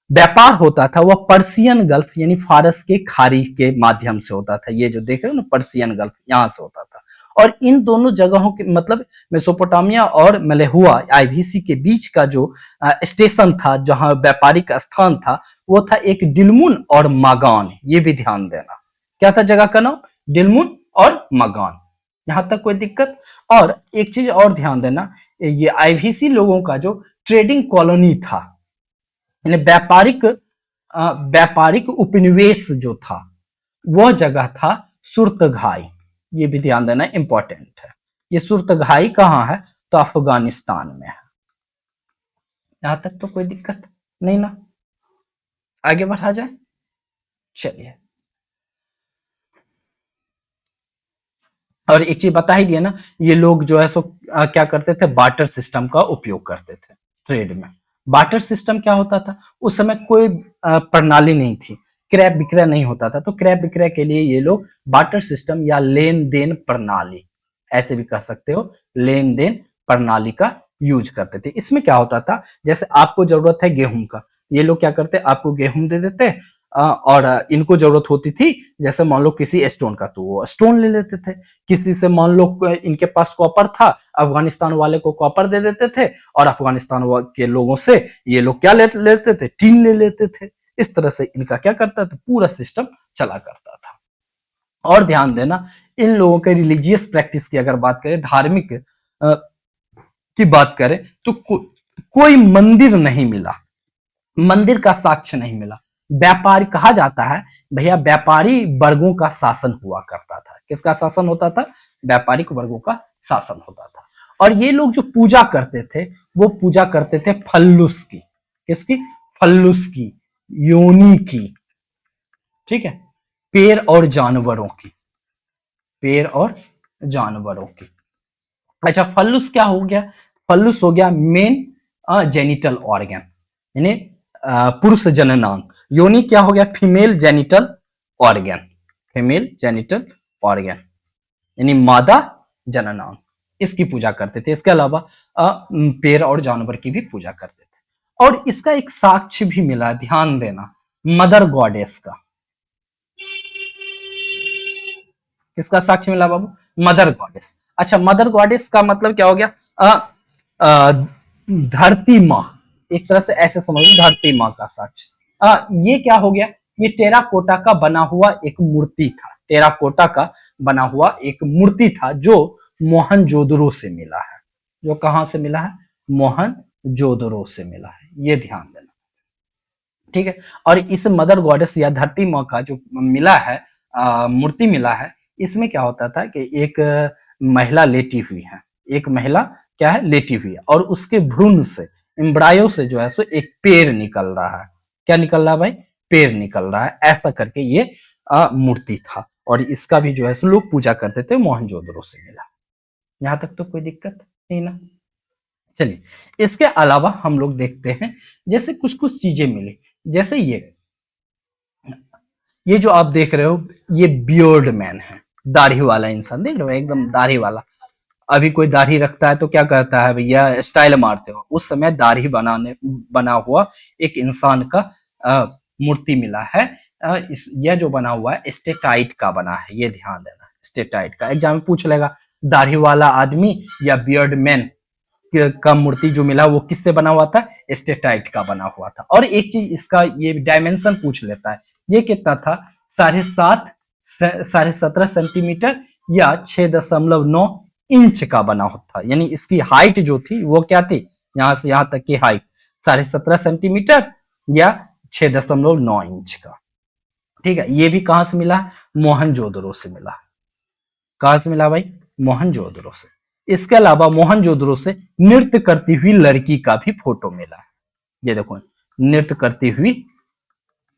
S1: व्यापार होता था वह पर्सियन गल्फ यानी फारस के खाड़ी के माध्यम से होता था। ये जो देख रहे हो ना, पर्सियन गल्फ, यहां से होता था। और इन दोनों जगहों के मतलब मेसोपोटामिया और मलेहुआ आईबीसी के बीच का जो स्टेशन था, जहां व्यापारिक स्थान था, वो था एक डिलमुन और मागान। ये भी ध्यान देना, क्या था जगह का नाम? डिलमुन और मागान। यहां तक कोई दिक्कत? और एक चीज और ध्यान देना, ये आईबीसी लोगों का जो ट्रेडिंग कॉलोनी था, व्यापारिक व्यापारिक उपनिवेश जो था, वह जगह था सुर्तघाई। ये भी ध्यान देना, इंपॉर्टेंट है। ये सुर्तघाई कहाँ है? तो अफगानिस्तान में है। यहां तक तो कोई दिक्कत नहीं ना, आगे बढ़ा जाए, चलिए। और एक चीज बता ही दिया ना, ये लोग जो है सो क्या करते थे? बार्टर सिस्टम का उपयोग करते थे ट्रेड में। बार्टर सिस्टम क्या होता था? उस समय कोई प्रणाली नहीं थी, क्रय विक्रय नहीं होता था, तो क्रय विक्रय के लिए ये लोग बार्टर सिस्टम या लेन देन प्रणाली, ऐसे भी कह सकते हो, लेन देन प्रणाली का यूज करते थे। इसमें क्या होता था, जैसे आपको जरूरत है गेहूं का, ये लोग क्या करते? आपको गेहूं दे देते, और इनको जरूरत होती थी, जैसे मान लो किसी स्टोन का, तो वो स्टोन ले लेते थे। किसी से मान लो इनके पास कॉपर था, अफगानिस्तान वाले को कॉपर दे देते थे, और अफगानिस्तान के लोगों से ये लोग क्या लेते थे? टीन ले लेते थे। इस तरह से इनका क्या करता था? पूरा सिस्टम चला करता था। और ध्यान देना, इन लोगों के रिलीजियस प्रैक्टिस की अगर बात करें, धार्मिक की बात करें, तो कोई मंदिर नहीं मिला, मंदिर का साक्ष्य नहीं मिला। व्यापारी कहा जाता है भैया, व्यापारी वर्गों का शासन हुआ करता था। किसका शासन होता था? व्यापारिक वर्गों का शासन होता था। और ये लोग जो पूजा करते थे, वो पूजा करते थे फल्लुस की। किसकी? फल्लुस की, योनि की, ठीक है, पेड़ और जानवरों की, पेड़ और जानवरों की। अच्छा, फल्लुस क्या हो गया? फल्लुस हो गया मेन जेनिटल ऑर्गन, यानी पुरुष जननांग। योनि क्या हो गया? Female genital organ, female genital organ यानी मादा जननांग। इसकी पूजा करते थे। इसके अलावा पेड़ और जानवर की भी पूजा करते थे। और इसका एक साक्ष्य भी मिला, ध्यान देना, मदर गॉडेस का। किसका साक्ष्य मिला बाबू? Mother goddess. अच्छा, मदर गॉडेस का मतलब क्या हो गया? अ, धरती माँ, एक तरह से ऐसे समझ लो, धरती माँ का साक्ष्य। ये क्या हो गया? ये टेराकोटा का बना हुआ एक मूर्ति था, टेराकोटा का बना हुआ एक मूर्ति था जो मोहनजोदड़ो से मिला है। जो कहां से मिला है? मोहनजोदड़ो से मिला है, ये ध्यान देना, ठीक है। और इस मदर गॉडेस या धरती माँ का जो मिला है, मूर्ति मिला है, इसमें क्या होता था कि एक महिला लेटी हुई है, एक महिला क्या है? लेटी हुई है, और उसके भ्रूण से, एम्ब्रायो से जो है सो एक पेड़ निकल रहा है। क्या निकल रहा है भाई? पेड़ निकल रहा है, ऐसा करके ये मूर्ति था, और इसका भी जो है सो लोग पूजा करते थे, मोहनजोदड़ो से मिला। यहाँ तक तो कोई दिक्कत नहीं ना? चलिए, इसके अलावा हम लोग देखते हैं, जैसे कुछ कुछ चीजें मिली, जैसे ये जो आप देख रहे हो, ये बियर्ड मैन है, दाढ़ी वाला इंसान, देख रहे हो एकदम दाढ़ी वाला। अभी कोई दाढ़ी रखता है तो क्या कहता है? भैया स्टाइल मारते हो। उस समय दाढ़ी बना हुआ एक इंसान का मूर्ति मिला है। यह जो बना हुआ है स्टेटाइट का बना है, ये ध्यान देना, स्टेटाइट का। एग्जाम में पूछ लेगा दाढ़ी वाला आदमी या बियर्ड मैन का मूर्ति जो मिला वो किससे बना हुआ था? स्टेटाइट का बना हुआ था। और एक चीज, इसका ये डायमेंशन पूछ लेता है, ये कितना था? 17.5 सेंटीमीटर या 6.9 इंच का बना होता, यानी इसकी हाइट जो थी वो क्या थी? यहां से यहां तक की हाइट 17.5 सेंटीमीटर या 6.9 इंच का, ठीक है। ये भी कहां से मिला? मोहनजोदड़ो से मिला। कहां से मिला भाई? मोहनजोदड़ो से। इसके अलावा मोहनजोदड़ो से नृत्य करती हुई लड़की का भी फोटो मिला है। ये देखो, नृत्य करती हुई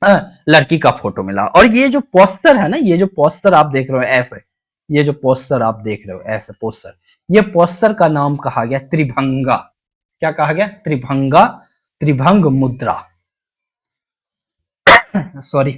S1: लड़की का फोटो मिला। और ये जो पोस्टर है ना, ये जो पोस्टर आप देख रहे हो ऐसे, ये जो पोस्टर आप देख रहे हो ऐसे पोस्टर, ये पोस्टर का नाम कहा गया त्रिभंगा। क्या कहा गया? त्रिभंगा, त्रिभंग मुद्रा, सॉरी,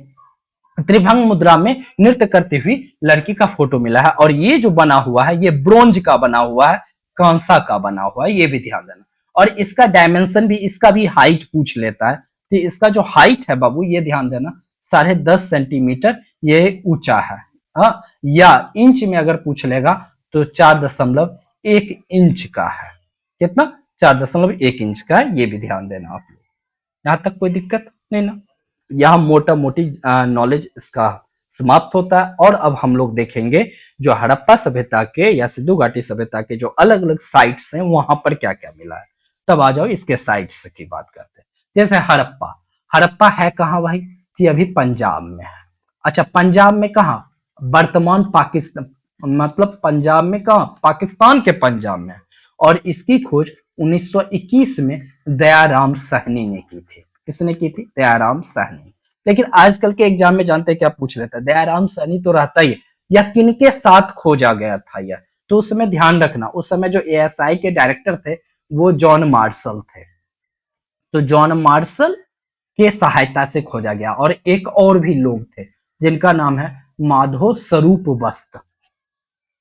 S1: त्रिभंग मुद्रा में नृत्य करती हुई लड़की का फोटो मिला है। और ये जो बना हुआ है, ये ब्रोंज का बना हुआ है, कांसा का बना हुआ है, ये भी ध्यान देना। और इसका डायमेंशन भी, इसका भी हाइट पूछ लेता है, तो इसका जो हाइट है बाबू, ये ध्यान देना, 10.5 सेंटीमीटर ये ऊंचा है। हाँ, या इंच में अगर पूछ लेगा तो 4.1 इंच का है। कितना? 4.1 इंच का है, ये भी ध्यान देना आप लोग। यहां तक कोई दिक्कत नहीं ना? यहाँ मोटा मोटी नॉलेज इसका समाप्त होता है। और अब हम लोग देखेंगे जो हड़प्पा सभ्यता के या सिंधु घाटी सभ्यता के जो अलग अलग साइट्स हैं, वहां पर क्या क्या मिला है। तब आ जाओ इसके साइट्स की बात करते हैं। जैसे हड़प्पा, हड़प्पा है कहाँ भाई? कि अभी पंजाब में है। अच्छा, पंजाब में कहाँ? वर्तमान पाकिस्तान, मतलब पंजाब में कहाँ? पाकिस्तान के पंजाब में। और इसकी खोज 1921 में दयाराम साहनी ने की थी। किसने की थी? दयाराम साहनी। लेकिन आजकल के एग्जाम में जानते हैं क्या पूछ लेता है? दयाराम साहनी तो रहता ही है, या किनके साथ खोजा गया था यह? तो उस समय ध्यान रखना, उस समय जो एएसआई के डायरेक्टर थे वो जॉन मार्शल थे। तो जॉन मार्शल के सहायता से खोजा गया। और एक और भी लोग थे जिनका नाम है माधो स्वरूप वत्स,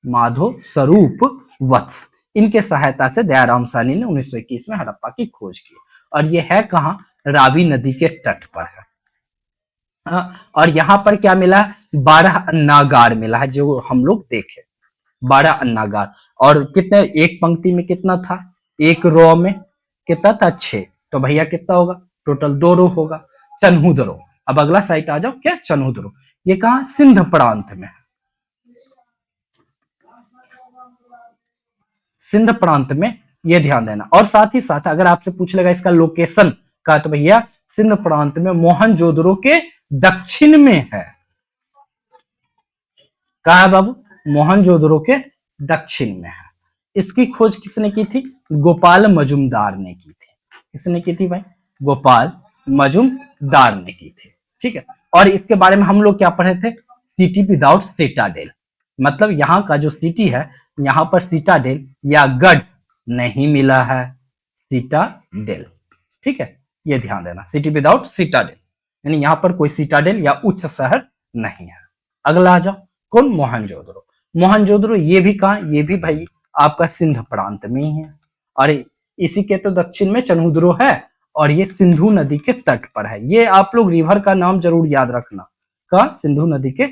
S1: माधो स्वरूप वत्स। इनके सहायता से दयाराम साहनी ने 1921 में हड़प्पा की खोज की। और ये है कहाँ? रावी नदी के तट पर है। और यहाँ पर क्या मिला? 12 अन्नागार मिला है, जो हम लोग देखे, 12 अन्नागार। और कितने, एक पंक्ति में कितना था? एक रो में कितना था? 6। तो भैया कितना होगा? टोटल 2 रो होगा। चन्हुदरो। अब अगला साइट आ जाओ, क्या? चन्हुदरो। ये कहाँ? सिंध प्रांत में है, सिंध प्रांत में, ये ध्यान देना। और साथ ही साथ अगर आपसे पूछ लेगा इसका लोकेशन का, तो भैया सिंध प्रांत में मोहनजोदड़ो के दक्षिण में है। कहा है बाबू? मोहनजोदड़ो के दक्षिण में है। इसकी खोज किसने की थी? गोपाल मजुमदार ने की थी। किसने की थी भाई? गोपाल मजुमदार ने की थी, ठीक है। और इसके बारे में हम लोग क्या पढ़े थे? सिटी विदाउट सिटाडेल, मतलब यहाँ का जो सिटी है, यहाँ पर सिटाडेल या गढ़ नहीं मिला है, सिटाडेल, ठीक है। ये ध्यान देना, सिटी विदाउट सिटाडेल, यानी यहाँ पर कोई सिटाडेल या उच्च शहर नहीं है। अगला आ जाओ, कौन? मोहनजोदड़ो। मोहनजोदड़ो ये भी कहाँ? ये भी भाई आपका सिंध प्रांत में ही है। और इसी के तो दक्षिण में चन्हुदरो है, और ये सिंधु नदी के तट पर है। ये आप लोग रिवर का नाम जरूर याद रखना, कहाँ? सिंधु नदी के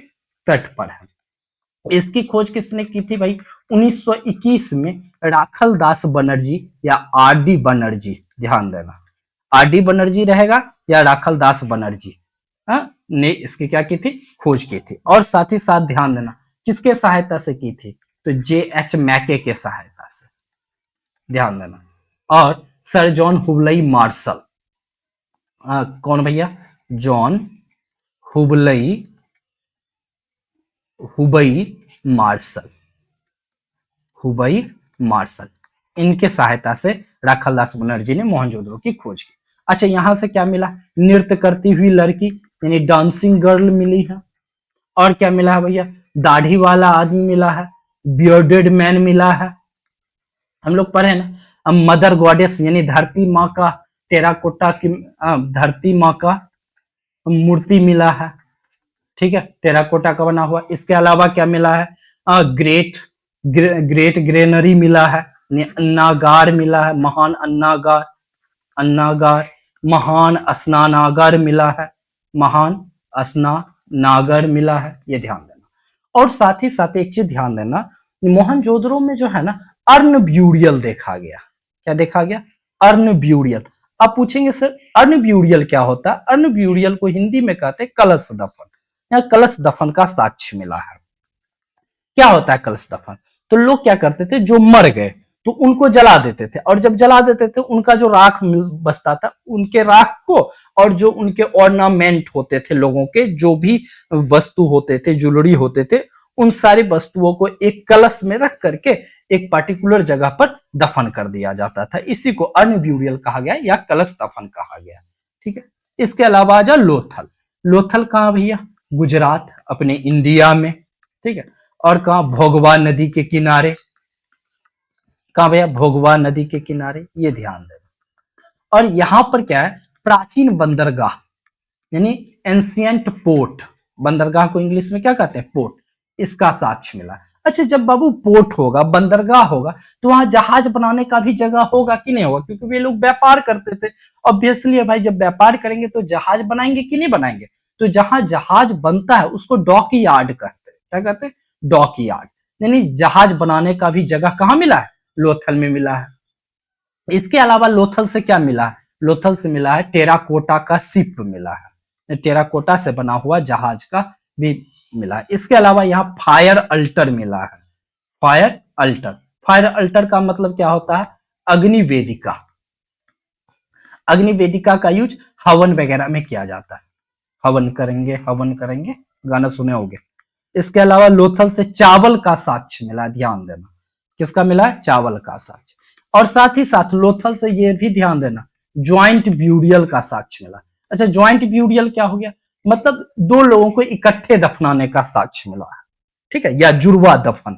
S1: तट पर है। इसकी खोज किसने की थी भाई? 1921 में राखल दास बनर्जी या आर डी बनर्जी, ध्यान देना, आर डी बनर्जी रहेगा या राखल दास बनर्जी, हाँ, ने इसकी क्या की थी? खोज की थी। और साथ ही साथ ध्यान देना किसके सहायता से की थी? तो जे एच मैके के सहायता से, ध्यान देना। और सर जॉन हुबलई मार्शल, कौन भैया? John हुबलई, Hubei martial, Hubei martial, इनके सहायता से राखालदास बनर्जी ने मोहनजोदड़ो की खोज की। अच्छा, यहां से क्या मिला? नृत्य करती हुई लड़की यानी डांसिंग गर्ल मिली है। और क्या मिला है भैया? दाढ़ी वाला आदमी मिला है, बियर्डेड मैन मिला है, हम लोग पढ़े ना। अब मदर गॉडेस यानी धरती माँ का टेराकोटा की धरती माँ का मूर्ति मिला है, ठीक है, टेराकोटा का बना हुआ। इसके अलावा क्या मिला है? ग्रेट ग्रेट ग्रेनरी मिला है, अन्नागार मिला है, महान अन्नागार, अन्नागार, महान स्नानागार मिला है, महान स्नानागार मिला है, ये ध्यान देना। और साथ ही साथ एक चीज ध्यान देना, मोहनजोदड़ो में जो है ना अर्ण ब्यूरियल देखा गया। क्या देखा गया? अर्ण ब्यूरियल। आप पूछेंगे सर अर्ण ब्यूरियल क्या होता है? अर्ण ब्यूरियल को हिंदी में कहते हैं कलश दफन। यहाँ कलश दफन का साक्ष्य मिला है। क्या होता है कलश दफन? तो लोग क्या करते थे, जो मर गए तो उनको जला देते थे, और जब जला देते थे उनका जो राख बचता था, उनके राख को और जो उनके ऑर्नामेंट होते थे, लोगों के जो भी वस्तु होते थे, ज्वेलरी होते थे, उन सारी वस्तुओं को एक कलश में रख करके एक पर्टिकुलर जगह पर दफन कर दिया जाता था। इसी को अर्ण ब्यूरियल कहा गया या कलश दफन कहा गया, ठीक है। इसके अलावा आ जाओ लोथल। लोथल कहाँ भैया? गुजरात, अपने इंडिया में, ठीक है। और कहा? भोगवा नदी के किनारे। कहा भैया? भोगवा नदी के किनारे, ये ध्यान देना। और यहां पर क्या है? प्राचीन बंदरगाह यानी एंशियंट पोर्ट, बंदरगाह को इंग्लिश में क्या कहते हैं? पोर्ट, इसका साक्ष्य मिला। अच्छा, जब बाबू पोर्ट होगा, बंदरगाह होगा, तो वहां जहाज बनाने का भी जगह होगा कि नहीं होगा? क्योंकि वे लोग व्यापार करते थे। ऑब्वियसली है भाई, जब व्यापार करेंगे तो जहाज बनाएंगे कि नहीं बनाएंगे? तो जहां जहाज बनता है उसको डॉक यार्ड कहते हैं। क्या कहते हैं? Dockyard. यानी जहाज बनाने का भी जगह कहाँ मिला है? लोथल में मिला है। इसके अलावा लोथल से क्या मिला है? लोथल से मिला है टेराकोटा का शिप मिला है, टेराकोटा से बना हुआ जहाज का भी मिला है। इसके अलावा यहाँ फायर अल्टर मिला है, फायर अल्टर। फायर अल्टर का मतलब क्या होता है? अग्नि वेदिका। अग्नि वेदिका का यूज हवन वगैरह में किया जाता है। हवन करेंगे, हवन करेंगे, गाना सुने होंगे। इसके अलावा लोथल से चावल का साक्ष्य मिला, ध्यान देना। किसका मिला है? चावल का साक्ष्य। और साथ ही साथ लोथल से ये भी ध्यान देना, ज्वाइंट ब्यूरियल का साक्ष्य मिला। अच्छा, ज्वाइंट ब्यूरियल क्या हो गया? मतलब दो लोगों को इकट्ठे दफनाने का साक्ष्य मिला है, ठीक है, या जुड़वा दफन।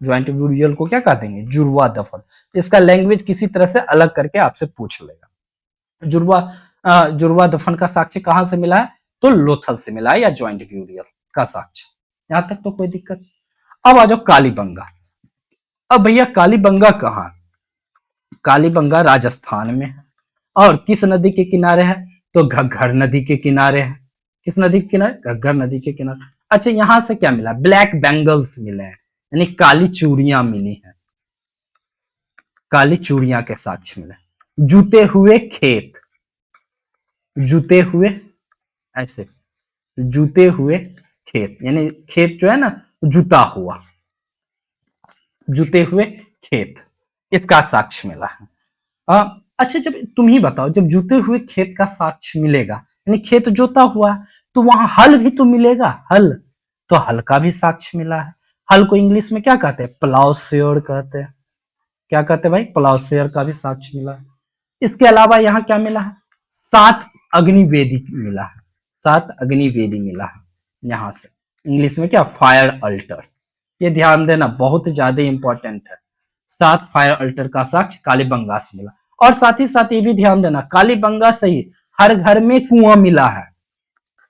S1: ज्वाइंट ब्यूरियल को क्या कह देंगे? जुड़वा दफन। इसका लैंग्वेज किसी तरह से अलग करके आपसे पूछ लेगा। जुड़वा जुड़वा दफन का साक्ष्य कहां से मिला है? तो लोथल से मिला है, या ज्वाइंट ब्यूरियल का साक्ष्य। यहां तक तो कोई दिक्कत। अब आ जाओ कालीबंगा। अब भैया कालीबंगा कहाँ? कालीबंगा राजस्थान में है। और किस नदी के किनारे है? तो घग्गर नदी के किनारे है। किस नदी के किनारे? घग्गर नदी के किनारे। अच्छा, यहां से क्या मिला? ब्लैक बैंगल्स मिले हैं, यानी काली चूड़ियां मिली हैं, काली चूड़ियां के साक्ष्य मिले। जूते हुए खेत, जूते हुए, ऐसे जूते हुए खेत, यानी खेत जो है ना जुता हुआ, जुते हुए खेत, इसका साक्ष्य मिला है। अच्छा, जब तुम ही बताओ, जब जुते हुए खेत का साक्ष्य मिलेगा यानी खेत जोता हुआ, तो वहां हल भी तो मिलेगा, हल। तो हल का भी साक्ष्य मिला है। हल को इंग्लिश में क्या कहते हैं? प्लाउशेयर कहते हैं। क्या कहते हैं भाई? प्लाउशेयर का भी साक्ष्य मिला है। इसके अलावा यहाँ क्या मिला है? 7 अग्निवेदी मिला है, 7 अग्निवेदी मिला है। यहां से इंग्लिश में क्या? Fire alter. ये ध्यान देना, बहुत ज्यादा इंपॉर्टेंट है। 7 फायर अल्टर का साक्ष्य कालीबंगा से मिला। और साथ ही साथ ये भी ध्यान देना, कालीबंगा से ही हर घर में कुआं मिला है।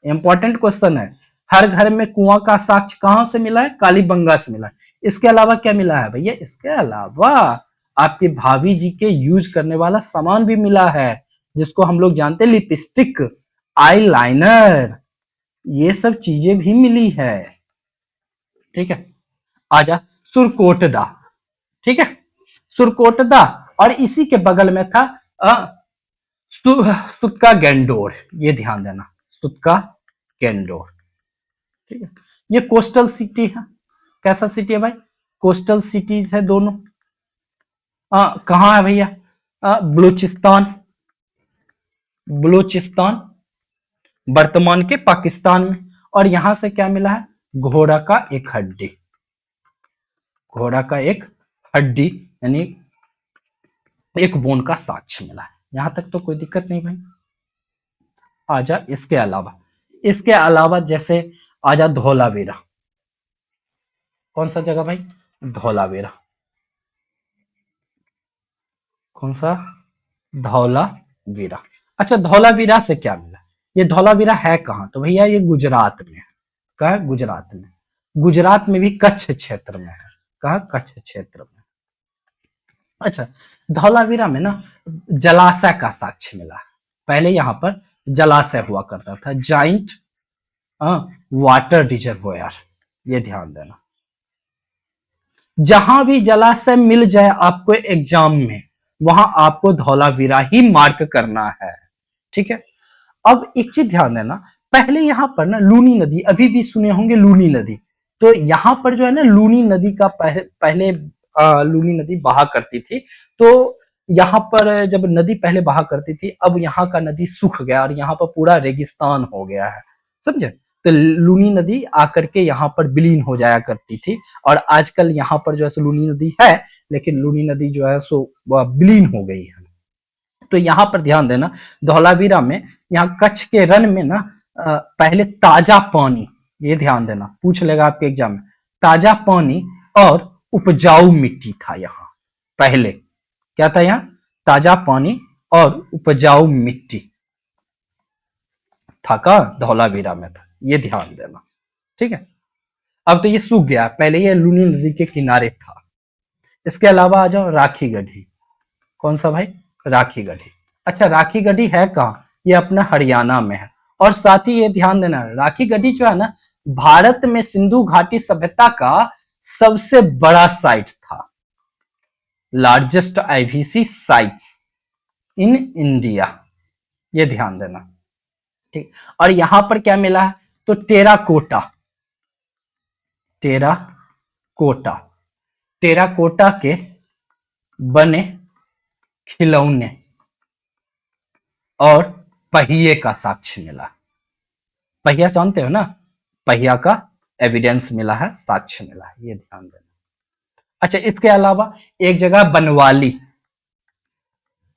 S1: इंपॉर्टेंट क्वेश्चन है। हर घर में कुआं का साक्ष्य कहां से मिला है? कालीबंगा से मिला है। इसके अलावा क्या मिला है भैया? इसके अलावा आपके भाभी जी के यूज करने वाला सामान भी मिला है, जिसको हम लोग जानते हैं लिपस्टिक, आई लाइनर, ये सब चीजें भी मिली है, ठीक है। आजा सुरकोटदा, ठीक है, सुरकोटदा। और इसी के बगल में था सुत्का गेंडोर, ये ध्यान देना, सुत्का गेंडोर, ठीक है। ये कोस्टल सिटी है, कैसा सिटी है भाई, कोस्टल सिटीज है दोनों। कहाँ है भैया, बलूचिस्तान, बलूचिस्तान वर्तमान के पाकिस्तान में। और यहां से क्या मिला है, घोड़ा का एक हड्डी, घोड़ा का एक हड्डी यानी एक बोन का साक्ष्य मिला है। यहां तक तो कोई दिक्कत नहीं भाई। आजा इसके अलावा, इसके अलावा जैसे आजा धौलावीरा, कौन सा जगह भाई, धौलावीरा, कौन सा, धौलावीरा। अच्छा धौलावीरा से क्या मिला, ये धौलावीरा है कहाँ, तो भैया ये गुजरात में है। कहाँ है, गुजरात में, गुजरात में भी कच्छ क्षेत्र में है। कहाँ, कच्छ क्षेत्र में। अच्छा धौलावीरा में ना जलाशय का साक्ष्य मिला है। पहले यहाँ पर जलाशय हुआ करता था, जाइंट वाटर रिजर्वोयर, ये ध्यान देना। जहां भी जलाशय मिल जाए आपको एग्जाम में, वहां आपको धौलावीरा ही मार्क करना है, ठीक है। अब एक चीज ध्यान देना, पहले यहां पर ना लूनी नदी, अभी भी सुने होंगे लूनी नदी, तो यहां पर जो है ना लूनी नदी का पहले लूनी नदी बहा करती थी। तो यहाँ पर जब नदी पहले बहा करती थी, अब यहाँ का नदी सूख गया और यहाँ पर पूरा रेगिस्तान हो गया है, समझे। तो लूनी नदी आकर के यहाँ पर विलीन हो जाया करती थी, और आजकल यहाँ पर जो है सो लूनी नदी है, लेकिन लूनी नदी जो है सो विलीन हो गई है। तो यहाँ पर ध्यान देना, धौलावीरा में, यहाँ कच्छ के रण में ना पहले ताजा पानी, ये ध्यान देना, पूछ लेगा आपके एग्जाम में, ताजा पानी और उपजाऊ मिट्टी था यहाँ पहले। क्या था यहाँ, ताजा पानी और उपजाऊ मिट्टी था का धौलावीरा में था, ये ध्यान देना, ठीक है। अब तो ये सूख गया, पहले ये लूनी नदी के किनारे था। इसके अलावा आ जाओ राखी गढ़ी, कौन सा भाई, राखी गढ़ी। अच्छा राखी गढ़ी है कहाँ, ये अपना हरियाणा में है। और साथ ही ये ध्यान देना, राखी गढ़ी जो है ना भारत में सिंधु घाटी सभ्यता का सबसे बड़ा साइट था, largest IVC sites in India, ये ध्यान देना, ठीक। और यहां पर क्या मिला है, तो टेराकोटा, टेराकोटा, टेराकोटा के बने खिलौने और पहिए का साक्ष्य मिला। पहिया जानते हो ना, पहिया का एविडेंस मिला है, साक्ष्य मिला है, ये ध्यान देना। अच्छा इसके अलावा एक जगह बनवाली,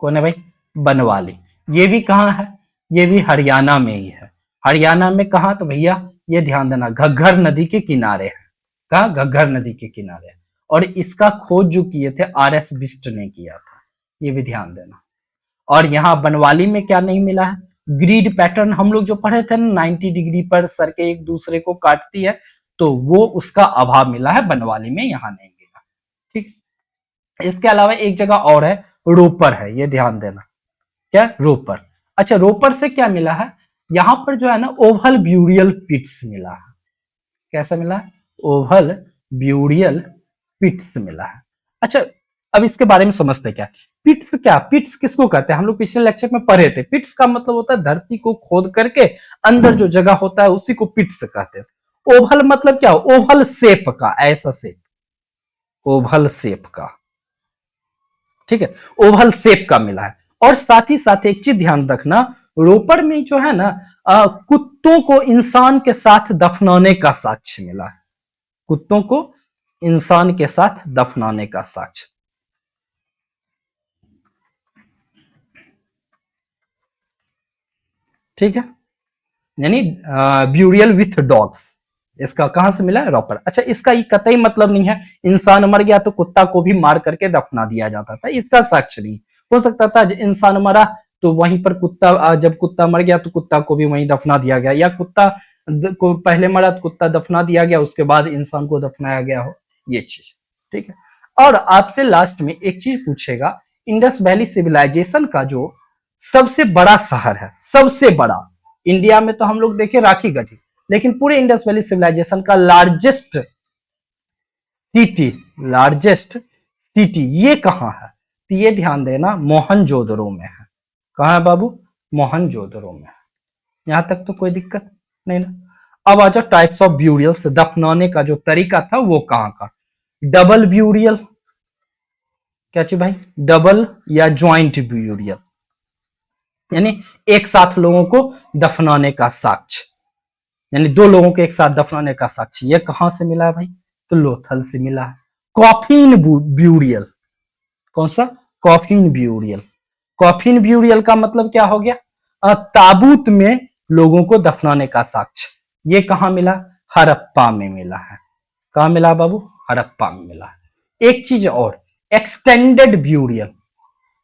S1: कौन है भाई, बनवाली, ये भी कहाँ है, ये भी हरियाणा में ही है। हरियाणा में कहाँ, तो भैया ये ध्यान देना घग्गर नदी के किनारे है। कहाँ, घग्गर नदी के किनारे है। और इसका खोज जो किए थे RS बिस्ट ने किया था, ये भी ध्यान देना। और यहाँ बनवाली में क्या नहीं मिला है, ग्रीड पैटर्न, हम लोग जो पढ़े थे ना 90 डिग्री पर सर के एक दूसरे को काटती है, तो वो उसका अभाव मिला है बनवाली में, यहाँ नहीं मिला, ठीक। इसके अलावा एक जगह और है, रोपर है, ये ध्यान देना, क्या, रोपर। अच्छा रोपर से क्या मिला है, यहां पर जो है ना ओवल ब्यूरियल पिट्स मिला है। कैसा मिला है, ओवल ब्यूरियल पिट्स मिला है। अच्छा अब इसके बारे में समझते क्या, पिट्स क्या, पिट्स किसको कहते हैं, हम लोग पिछले लेक्चर में पढ़े थे, पिट्स का मतलब होता है धरती को खोद करके अंदर जो जगह होता है उसी को पिट्स कहते हैं। ओवल मतलब क्या, ओवल शेप का, ऐसा शेप, ओवल शेप का, ठीक है, ओवल शेप का मिला है। और साथ ही साथ एक चीज ध्यान रखना, रोपर में जो है ना कुत्तों को इंसान के साथ दफनाने का साक्ष्य मिला है, कुत्तों को इंसान के साथ दफनाने का साक्ष्य, ठीक है, यानी ब्यूरियल विथ डॉग्स, इसका कहां से मिला है, रॉपर। अच्छा इसका ये कतई मतलब नहीं है इंसान मर गया तो कुत्ता को भी मार करके दफना दिया जाता था, इसका साक्ष्य नहीं। हो सकता था इंसान मरा तो वहीं पर कुत्ता, जब कुत्ता मर गया तो कुत्ता को भी वहीं दफना दिया गया, या कुत्ता को पहले मरा तो कुत्ता दफना दिया गया, उसके बाद इंसान को दफनाया गया हो, ये चीज, ठीक है। और आपसे लास्ट में एक चीज पूछेगा, इंडस वैली सिविलाइजेशन का जो सबसे बड़ा शहर है, सबसे बड़ा इंडिया में, तो हम लोग देखे राखी गढ़ी, लेकिन पूरे इंडस वैली सिविलाइजेशन का लार्जेस्ट सिटी, लार्जेस्ट सिटी, ये कहाँ है? तो ये ध्यान देना, मोहनजोदड़ो में है। कहाँ है बाबू? मोहनजोदड़ो में है। यहां तक तो कोई दिक्कत नहीं ना। अब आ जाओ टाइप्स ऑफ ब्यूरियल्स, दफनाने का जो तरीका था वो कहाँ का? डबल ब्यूरियल, क्या चीज भाई? डबल या ज्वाइंट ब्यूरियल, यानी एक साथ लोगों को दफनाने का साक्ष्य, यानी दो लोगों को एक साथ दफनाने का साक्ष्य। ये कहां से मिला है भाई? तो लोथल से मिला है। कॉफिन ब्यूरियल, कौन सा? Coffin burial. कॉफिन ब्यूरियल का मतलब क्या हो गया? ताबूत में लोगों को दफनाने का साक्ष्य। ये कहां मिला? हड़प्पा में मिला है। कहां मिला बाबू? हड़प्पा में मिला है। एक चीज और, एक्सटेंडेड ब्यूरियल,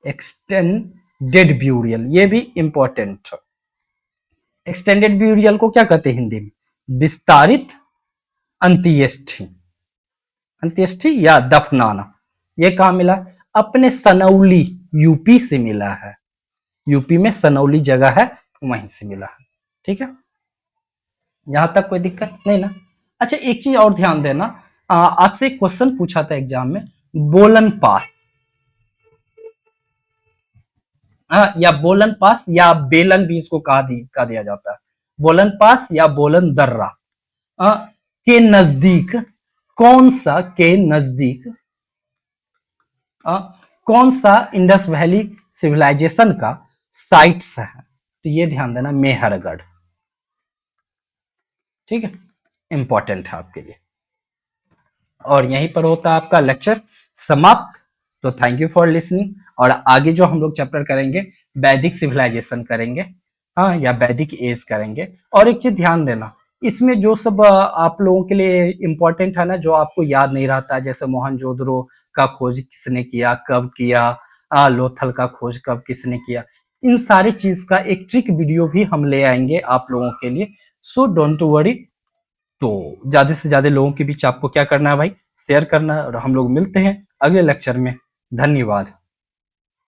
S1: एक्सटेंडेड ब्यूरियल, ये भी इंपॉर्टेंट है। एक्सटेंडेड ब्यूरियल को क्या कहते हैं हिंदी में? विस्तारित अंत्येष्टि, अंत्येष्टि या दफनाना। ये कहां मिला? अपने सनौली, यूपी से मिला है। यूपी में सनौली जगह है, वहीं से मिला है। ठीक है, यहां तक कोई दिक्कत नहीं ना। अच्छा, एक चीज और ध्यान देना, आपसे एक क्वेश्चन पूछा था एग्जाम में, बोलन पास, या बोलन पास या बेलन भी इसको कहा दिया जाता है। बोलन पास या बोलन दर्रा के नजदीक कौन सा, के नजदीक कौन सा इंडस वैली सिविलाइजेशन का साइट्स है? तो ये ध्यान देना, मेहरगढ़। ठीक है, इंपॉर्टेंट है आपके लिए। और यहीं पर होता है आपका लेक्चर समाप्त। तो थैंक यू फॉर लिसनिंग। और आगे जो हम लोग चैप्टर करेंगे, वैदिक सिविलाइजेशन करेंगे, हाँ, या वैदिक एज करेंगे। और एक चीज ध्यान देना, इसमें जो सब आप लोगों के लिए इंपॉर्टेंट है ना, जो आपको याद नहीं रहता, जैसे मोहनजोदड़ो का खोज किसने किया, कब किया, लोथल का खोज कब किसने किया, इन सारी चीज का एक ट्रिक वीडियो भी हम ले आएंगे आप लोगों के लिए। So don't worry. तो ज्यादा से ज्यादा लोगों के बीच आपको क्या करना है भाई? शेयर करना है। और हम लोग मिलते हैं अगले लेक्चर में। धन्यवाद।